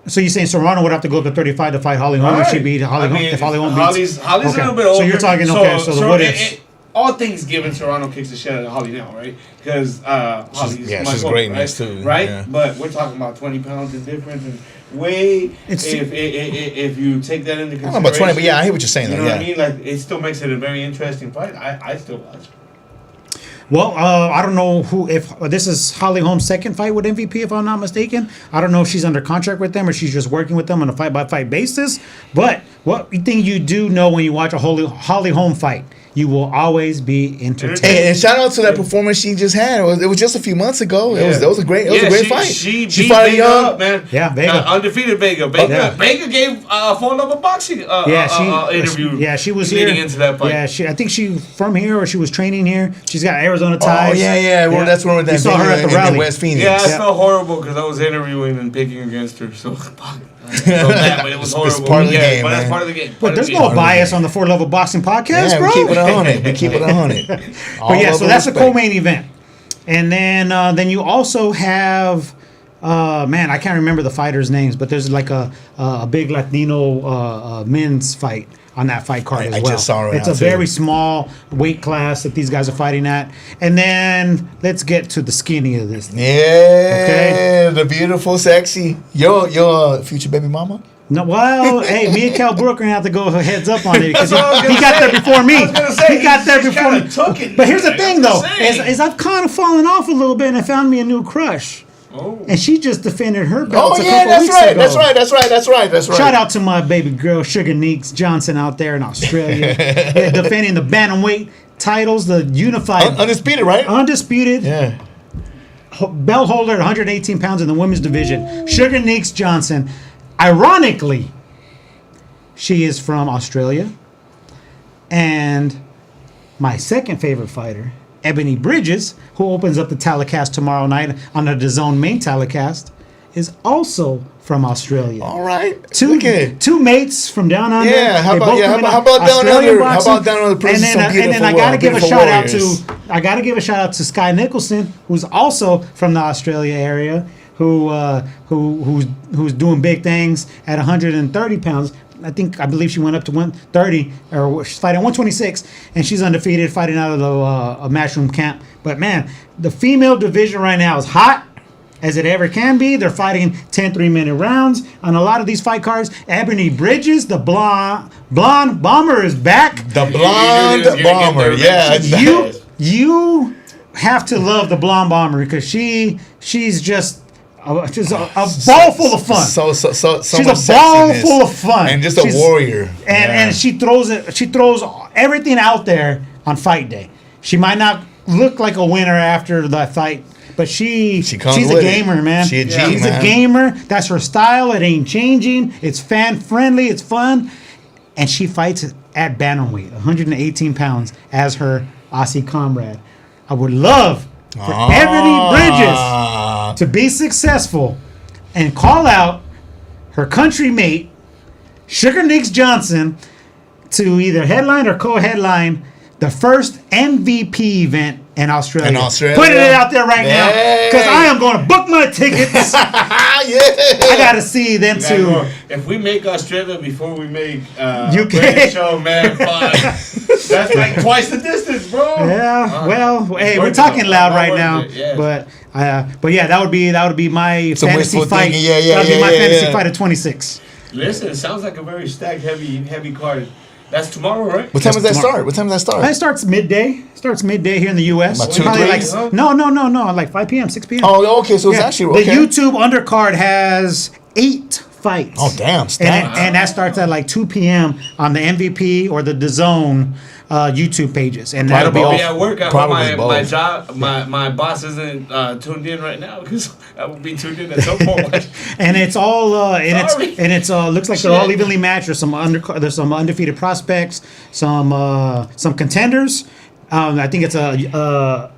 So you're saying Serrano would have to go up to 35 to fight Holly Holm if she beat Holly Holm? If Holly Holm beats, Holly's okay. a little bit older. So you're talking So the what ifs? All things given, Serrano kicks the shit out of Holly now, right? Because Holly's much she's older, greatness right? too, right? yeah. But we're talking about 20 pounds of difference and way. It's- If you take that into I consideration, don't know about 20, but yeah, I hear what you're saying. you know though, what I yeah. mean? Like it still makes it a very interesting fight. I still watch. Well, I don't know if this is Holly Holm's second fight with MVP, if I'm not mistaken. I don't know if she's under contract with them or she's just working with them on a fight-by-fight basis. But what thing you do know when you watch a Holly Holm fight, you will always be entertained. Hey, and shout out to that performance she just had. It was just a few months ago. Yeah. It was a great fight. She beat fought Vega young. up, man. Yeah, Vega. Undefeated Vega. Vega gave 4luvofboxing interview. She was leading here. into that fight. Yeah, I think she from here or she was training here. She's got Arizona ties. Oh yeah. Well, that's where that You saw her at the in rally. West Phoenix. Yeah, I felt horrible because I was interviewing and picking against her. So, fuck. So bad, but it was horrible. It's part of the game, but that's man. part of the game. But there's no bias on the 4luvofboxing podcast, Yeah, bro. we keep it 100. We keep it 100. But yeah, so that's a co-main event, and then you also have, man, I can't remember the fighters' names, but there's like a big Latino men's fight on that fight card as I well. just saw it It's now, a too. very small weight class that these guys are fighting at, and then let's get to the skinny of this. Yeah, the beautiful, sexy. Your future baby mama. No, well, hey, me and Cal Brook are gonna have to go heads up on it because That's what I was he gonna got say. there before me. I was gonna say, He got there he's before me. kinda took it, But here's the man. thing, I'm though, just saying. is I've kind of fallen off a little bit and I found me a new crush, Oh. and she just defended her belts Oh a yeah, couple that's weeks right. ago. That's right. Shout out to my baby girl, Sugar Neeks Johnson, out there in Australia, yeah, defending the bantamweight titles, the unified, Undisputed, right? undisputed Yeah. belt holder at 118 pounds in the women's division. Sugar Neeks Johnson. Ironically, she is from Australia. And my second favorite fighter, Ebony Bridges, who opens up the telecast tomorrow night on the DAZN main telecast, is also from Australia. All right. Two mates from down under. Yeah, how They about- both yeah, come in how about down Australian under? How boxing. about down under producing some and then I beautiful, gotta give a beautiful shout out warriors. to Sky Nicholson, who's also from the Australia area, who's doing big things at 130 pounds. I believe she went up to 130, or she's fighting 126, and she's undefeated, fighting out of the Matchroom camp. But man, the female division right now is hot as it ever can be. They're fighting 10 3-minute rounds on a lot of these fight cards. Ebony Bridges, the blonde bomber, is back. The blonde bomber. Yeah. You have to love the blonde bomber because she's just a ball full of fun. So She's much a ball sexiness. full of fun, And just a warrior. And she throws everything out there on fight day. She might not look like a winner after that fight, but she's a gamer, man. She's a gamer. That's her style. It ain't changing. It's fan friendly. It's fun, and she fights at bantamweight, 118 pounds, as her Aussie comrade. I would love for Ebony Bridges to be successful and call out her country mate Sugar Nicks Johnson to either headline or co-headline the first MVP event in Australia. Putting it out there right now because I am going to book my tickets. I got to see them too. If we make Australia before we make UK show, man, fine. That's like twice the distance, bro. Yeah. Well, hey, we're talking loud right now, but yeah, that would be my fantasy fight. That would be my fantasy fight at 26. Listen, it sounds like a very stacked, heavy card. That's tomorrow, right? What time does that start? It starts midday. Here in the U.S. About 2, Probably 3? No, like 5 p.m., 6 p.m. Oh, okay. So it's actually okay. The YouTube undercard has 8 fights. Oh, damn. And that starts at like 2 p.m. on the MVP or the DAZN YouTube pages, and that'll be all. At work. I hope my job, my boss isn't tuned in right now because I will be tuned in at some point. And it's all looks like they're all evenly matched. There's some undefeated prospects, some contenders. I think it's a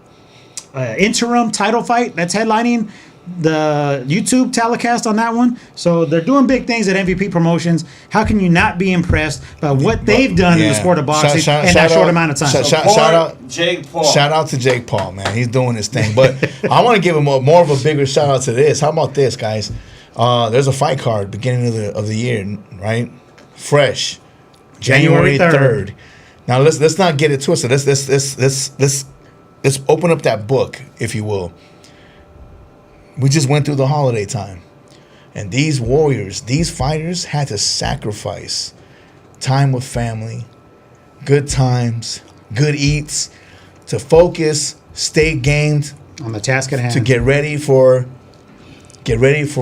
interim title fight that's headlining the YouTube telecast on that one. So they're doing big things at MVP Promotions. How can you not be impressed by what they've done in the sport of boxing in that short amount of time? Shout out Jake Paul. Shout out to Jake Paul, man. He's doing his thing. But I want to give him more of a bigger shout out to this. How about this, guys? There's a fight card beginning of the year, right? Fresh, January 3rd. Now let's not get it twisted. Let's open up that book, if you will. We just went through the holiday time. And these warriors, these fighters had to sacrifice time with family, good times, good eats, to focus, stay gamed on the task at hand, to get ready for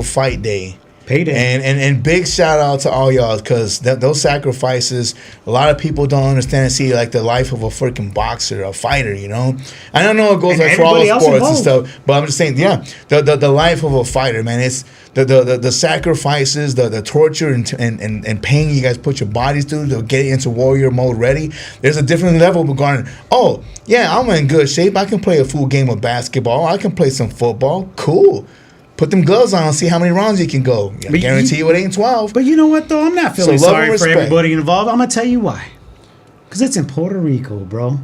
fight day. Payday. And big shout out to all y'all, because those sacrifices, a lot of people don't understand and see like the life of a freaking boxer, a fighter, you know. I don't know it goes like for all the sports and stuff, but I'm just saying, the life of a fighter, man. It's the sacrifices, the torture and pain you guys put your bodies through to get into warrior mode ready. There's a different level regarding, oh yeah, I'm in good shape. I can play a full game of basketball. I can play some football. Cool. Put them gloves on and see how many rounds you can go. I guarantee you it ain't 12. But you know what, though? I'm not feeling sorry for everybody involved. I'm going to tell you why. Because it's in Puerto Rico, bro.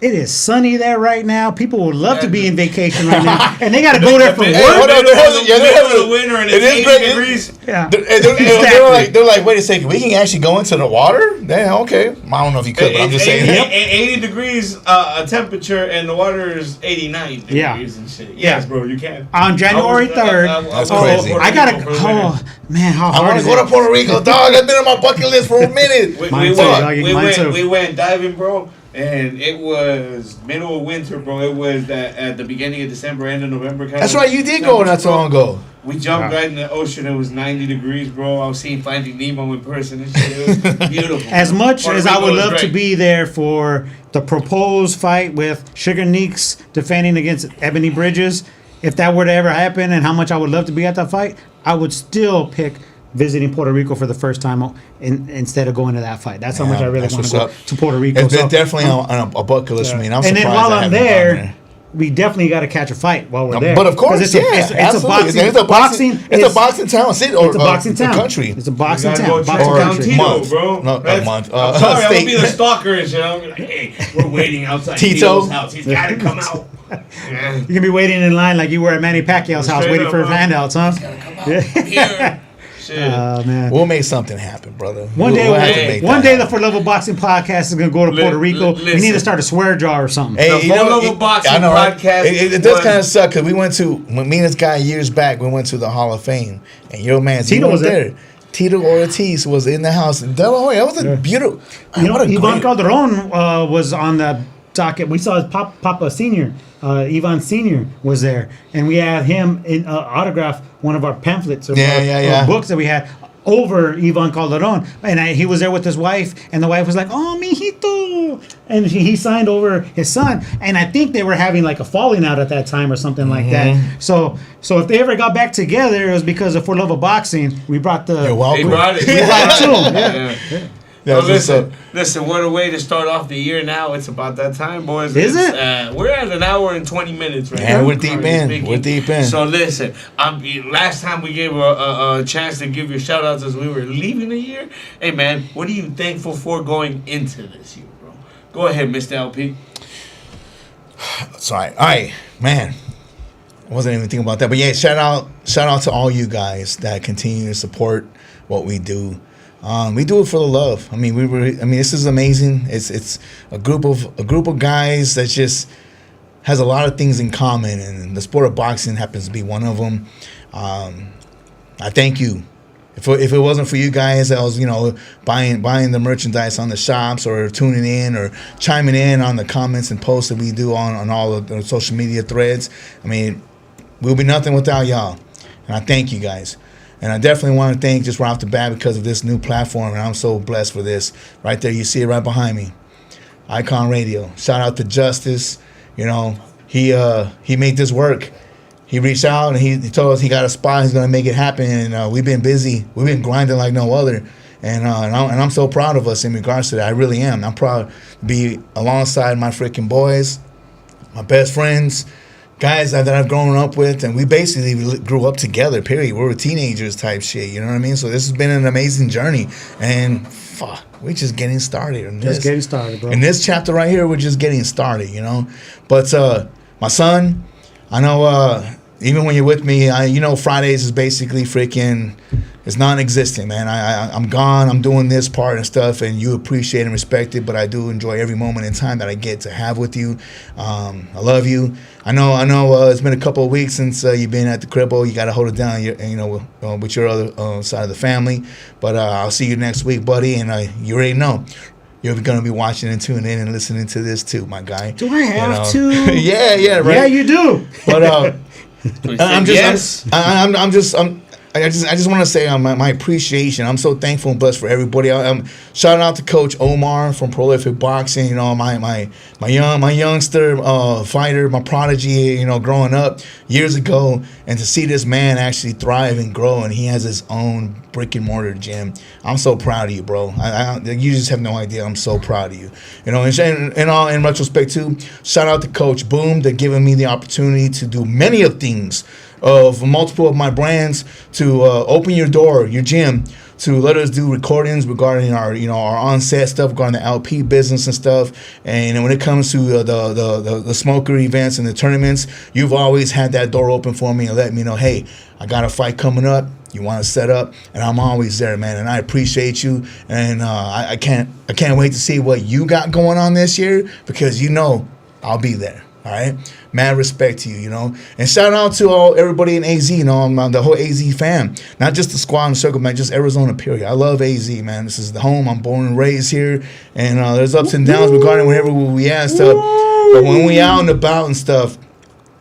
It is sunny there right now. People would love to be in vacation right now. And they got to go there for work. The winter and it's 80 degrees. Yeah. They're like, wait a second. We can actually go into the water? Damn, okay. I don't know if you could, but I'm just saying. 80 degrees temperature and the water is 89 degrees and shit. Yes, bro, you can. On January 3rd. That's crazy. I got to, oh, man, how hard I want to go to Puerto Rico, dog. I've been on my bucket list for a minute. We went diving, bro. And it was middle of winter, bro. It was at the beginning of December, end of November. That's right, you did go not so long ago. We jumped right in the ocean. It was 90 degrees, bro. I was seeing Finding Nemo in person and shit. It was beautiful. As much as I would love to be there for the proposed fight with Sugar Nicks defending against Ebony Bridges, if that were to ever happen and how much I would love to be at that fight, I would still pick visiting Puerto Rico for the first time instead of going to that fight. That's how much I really want to go to Puerto Rico. It's definitely on a bucket list for me. And I'm surprised then while I'm there, we definitely got to catch a fight while we're there. But of course, it's a boxing town. It's a boxing town. It's a boxing town. Country. It's a boxing town. Month, bro. No, a month. I'm sorry, I'm gonna be the stalker and shit. I'm gonna be like, hey, we're waiting outside Tito's house. He's got to come out. You're gonna be waiting in line like you were at Manny Pacquiao's house, waiting for handouts, huh? He's gotta come out here. Man. We'll make something happen, brother. One day the For Love of Boxing podcast is gonna go to Puerto Rico. We need to start a swear jar or something. Hey, the For Love of Boxing podcast. It does kind of suck because when me and this guy years back, we went to the Hall of Fame, and your man Tito was there. Tito Ortiz was in the house in Delaware. That was a beautiful. Ivan Calderon was on the docket. We saw his Papa Senior. Ivan Senior was there, and we had him autograph one of our pamphlets or books that we had over Ivan Calderon, and he was there with his wife, and the wife was like, "Oh, mijito," and he signed over his son, and I think they were having like a falling out at that time or something like that. So if they ever got back together, it was because of For Love of Boxing. We brought the You're welcome. They brought it. We brought it to him. Yeah. Well, listen, what a way to start off the year now. It's about that time, boys. Is it? We're at an hour and 20 minutes right now. Yeah, we're deep in. We're deep in. So listen, last time we gave a chance to give your shout outs as we were leaving the year. Hey, man, what are you thankful for going into this year, bro? Go ahead, Mr. LP. Sorry. All right, man. I wasn't even thinking about that. But yeah, shout out to all you guys that continue to support what we do. We do it for the love. I mean, this is amazing. It's a group of guys that just has a lot of things in common, and the sport of boxing happens to be one of them. I thank you. If it wasn't for you guys that was, buying the merchandise on the shops or tuning in or chiming in on the comments and posts that we do on all of the social media threads, I mean, we'll be nothing without y'all. And I thank you guys. And I definitely want to thank just right off the bat because of this new platform, and I'm so blessed for this. Right there, you see it right behind me. Ikon Radio. Shout out to Justice. He made this work. He reached out and he told us he got a spot. He's gonna make it happen. And we've been busy. We've been grinding like no other. And I'm so proud of us in regards to that. I really am. I'm proud to be alongside my freaking boys, my best friends, guys that I've grown up with, and we basically grew up together. Period. We were teenagers type shit. You know what I mean? So this has been an amazing journey. And fuck, we're just getting started. Just getting started, bro. In this chapter right here, we're just getting started. But my son, I know. Even when you're with me, Fridays is basically freaking, it's non-existent, man. I'm gone. I'm doing this part and stuff, and you appreciate and respect it. But I do enjoy every moment in time that I get to have with you. I love you. I know. It's been a couple of weeks since you've been at the cribbo. You got to hold it down, with your other side of the family. But I'll see you next week, buddy. And you already know. You're going to be watching and tuning in and listening to this too, my guy. Do I have to? Yeah, right. Yeah, you do. But I just want to say my appreciation. I'm so thankful and blessed for everybody. Shout out to Coach Omar from Prolific Boxing. My youngster fighter, my prodigy. Growing up years ago, and to see this man actually thrive and grow, and he has his own brick and mortar gym. I'm so proud of you, bro. You just have no idea. I'm so proud of you. In retrospect too, shout out to Coach Boom for giving me the opportunity to do many of things of multiple of my brands, to open your door, your gym, to let us do recordings regarding our on-set stuff, regarding the LP business and stuff. And when it comes to the smoker events and the tournaments, you've always had that door open for me and let me know, hey, I got a fight coming up. You want to set up, and I'm always there, man. And I appreciate you, and I can't wait to see what you got going on this year, because I'll be there. All right, mad respect to you, and shout out to everybody in AZ, I'm the whole AZ fam, not just the squad and circle, man, just Arizona period. I love AZ, man. This is the home. I'm born and raised here, and there's ups and downs regarding whenever we at stuff, but when we out and about and stuff,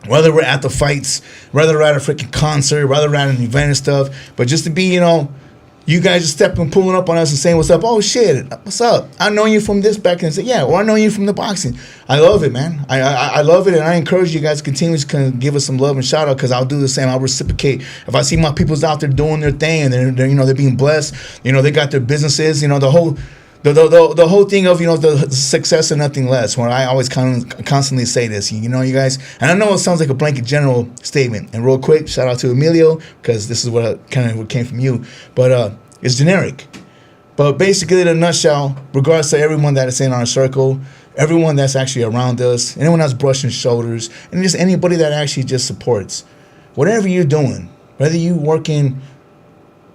whether we're at the fights, whether we're at a freaking concert, whether we're at an event and stuff, but just to be, you guys just pulling up on us and saying, what's up? Oh, shit, what's up? I know you from this back, and say, yeah, or I know you from the boxing. I love it, man. I love it, and I encourage you guys to continue to give us some love and shout out, because I'll do the same. I'll reciprocate. If I see my people's out there doing their thing, and they're being blessed, they got their businesses, the whole thing of the success and nothing less. When I always constantly say this, you guys, and I know it sounds like a blanket general statement. And real quick, shout out to Emilio, because this is what came from you, but it's generic. But basically, in a nutshell, regardless to everyone that is in our circle, everyone that's actually around us, anyone that's brushing shoulders, and just anybody that actually just supports, whatever you're doing, whether you working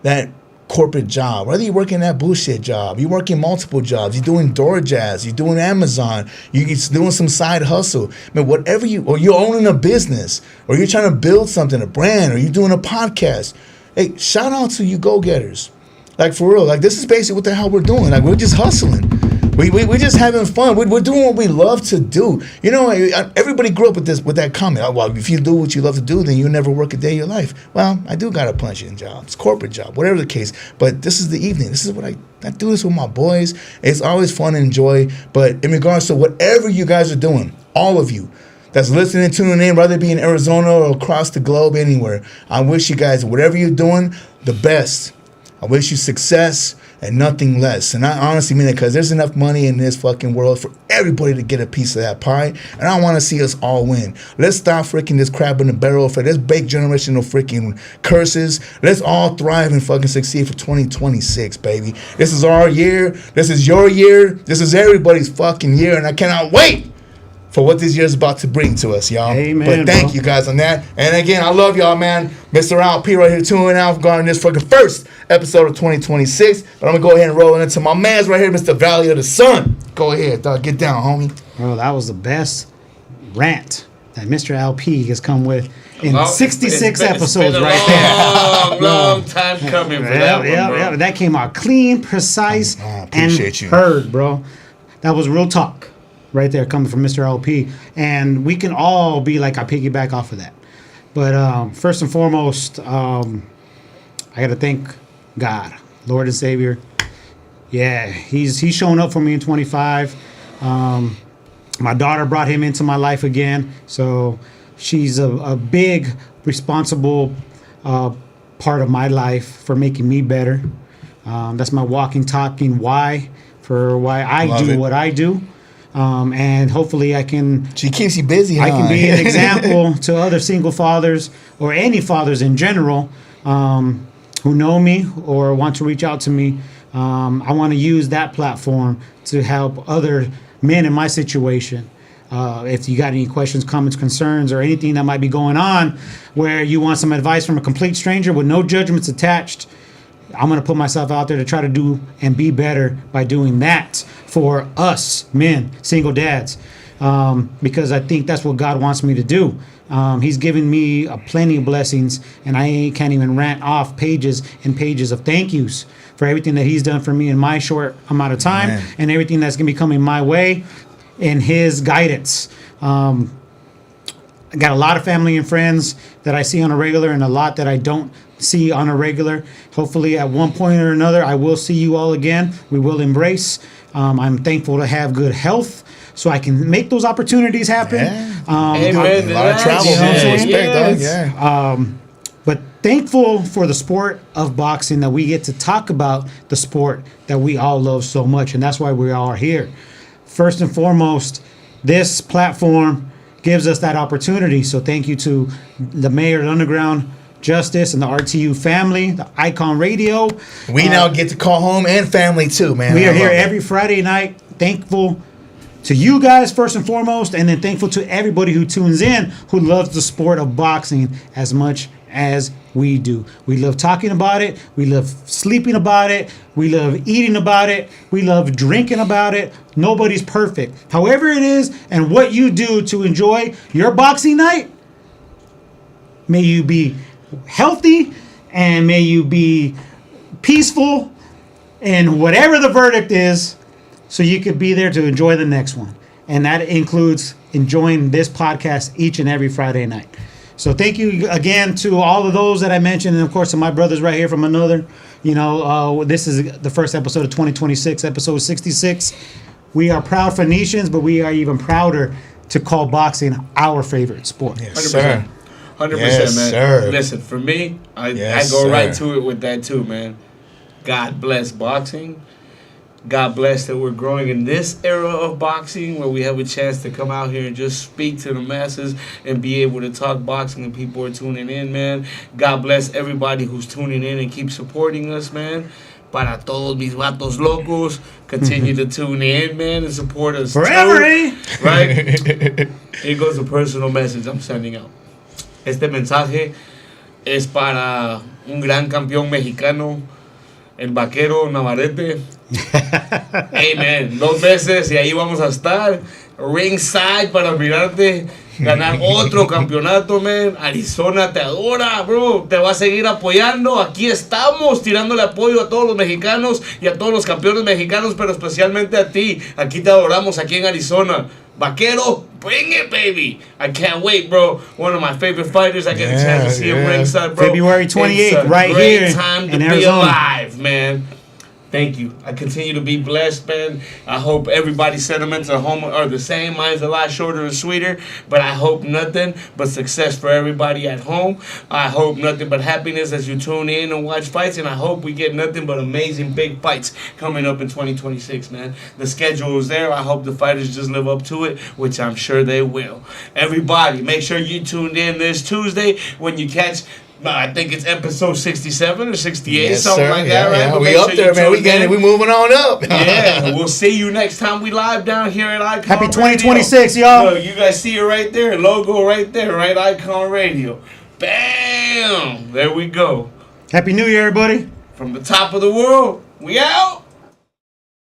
that corporate job, whether you're working that bullshit job, you're working multiple jobs, you're doing DoorDash, you're doing Amazon, you're doing some side hustle, whatever or you're owning a business, or you're trying to build something, a brand, or you're doing a podcast. Hey, shout out to you go-getters. Like, for real, this is basically what the hell we're doing. We're just hustling. We're just having fun. We're doing what we love to do. Everybody grew up with that comment. Oh, well, if you do what you love to do, then you'll never work a day of your life. Well, I do got a punch-in job. It's a corporate job, whatever the case. But this is the evening. This is what I do this with my boys. It's always fun and enjoy. But in regards to whatever you guys are doing, all of you that's listening, tuning in, whether it be in Arizona or across the globe, anywhere, I wish you guys, whatever you're doing, the best. I wish you success. and nothing less. And I honestly mean that because there's enough money in this fucking world for everybody to get a piece of that pie. And I want to see us all win. Let's stop freaking this crab in the barrel. Let's break generational freaking curses. Let's all thrive and fucking succeed for 2026, baby. This is our year. This is your year. This is everybody's fucking year. And I cannot wait for what this year is about to bring to us, y'all. Amen, but thank you guys on that. And again, I love y'all, man. Mr. Al P right here tuning out regarding this fucking first episode of 2026. But I'm going to go ahead and roll into my man's right here, Mr. Valley of the Sun. Go ahead, dog. Get down, homie. Bro, that was the best rant that Mr. LP has come with in 66 episodes right there. Long time coming for that one, bro. Yeah. That came out clean, precise, and you. heard, bro. That was real talk right there coming from Mr. LP. And we can all be like, I piggyback off of that. But first and foremost, I got to thank God, Lord and Savior. Yeah, he's shown up for me in 25. My daughter brought him into my life again. So she's a big, responsible part of my life for making me better. That's my walking, talking why I do what I do. And hopefully I can... She keeps you busy, I can be an example to other single fathers or any fathers in general who know me or want to reach out to me. I want to use that platform to help other men in my situation. If you got any questions, comments, concerns, or anything that might be going on where you want some advice from a complete stranger with no judgments attached, I'm going to put myself out there to try to do and be better by doing that for us men, single dads, because I think that's what God wants me to do. He's given me plenty of blessings, and I can't even rant off pages and pages of thank yous for everything that he's done for me in my short amount of time. Amen. And everything that's going to be coming my way in his guidance. I got a lot of family and friends that I see on a regular and a lot that I don't see on a regular. Hopefully at one point or another, I will see you all again. We will embrace. I'm thankful to have good health so I can make those opportunities happen. Yeah. A lot of travel. But thankful for the sport of boxing that we get to talk about the sport that we all love so much. And that's why we are here. First and foremost, this platform gives us that opportunity. So thank you to the Mayor of Underground Justice and the RTU family, the Ikon Radio. We now get to call home and family too, man. We are here every Friday night. Thankful to you guys first and foremost, and then thankful to everybody who tunes in who loves the sport of boxing as much as we do. We love talking about it. We love sleeping about it. We love eating about it. We love drinking about it. Nobody's perfect. However it is and what you do to enjoy your boxing night, may you be healthy and may you be peaceful and whatever the verdict is, so you could be there to enjoy the next one. And that includes enjoying this podcast each and every Friday night. So thank you again to all of those that I mentioned, and of course to my brothers right here from another. This is the first episode of 2026, episode 66. We are proud Phoenicians, but we are even prouder to call boxing our favorite sport. Yes, 100%. sir. 100%, Yes, man. sir. Listen, for me, I Yes, go right sir. to it with that too, man. God bless boxing. God bless that we're growing in this era of boxing where we have a chance to come out here and just speak to the masses and be able to talk boxing and people are tuning in, man. God bless everybody who's tuning in and keep supporting us, man. Para todos mis vatos locos, continue to tune in, man, and support us Forever, too, eh? Right? Here goes a personal message I'm sending out. Este mensaje es para un gran campeón mexicano, el vaquero Navarrete. Amen. 2 veces y ahí vamos a estar ringside para mirarte ganar otro campeonato, man. Arizona te adora, bro. Te va a seguir apoyando. Aquí estamos tirándole apoyo a todos los mexicanos y a todos los campeones mexicanos, pero especialmente a ti. Aquí te adoramos, aquí en Arizona. Vaquero, bring it, baby. I can't wait, bro. One of my favorite fighters. I get a chance to see him ringside, bro. February 28th, It's a right great here time to in be Arizona. alive, man. Thank you. I continue to be blessed, man. I hope everybody's sentiments are the same. Mine's a lot shorter and sweeter, but I hope nothing but success for everybody at home. I hope nothing but happiness as you tune in and watch fights, and I hope we get nothing but amazing big fights coming up in 2026, man. The schedule is there. I hope the fighters just live up to it, which I'm sure they will. Everybody, make sure you tuned in this Tuesday when you catch. I think it's episode 67 or 68, yes, something sir. like that, right? Yeah. But We make up sure there, you man. We tune getting in. it. We moving on up. Yeah, we'll see you next time we live down here at Ikon Happy Radio. 2026, y'all. Look, you guys see it right there. Logo right there, right? Ikon Radio. Bam! There we go. Happy New Year, everybody. From the top of the world, we out.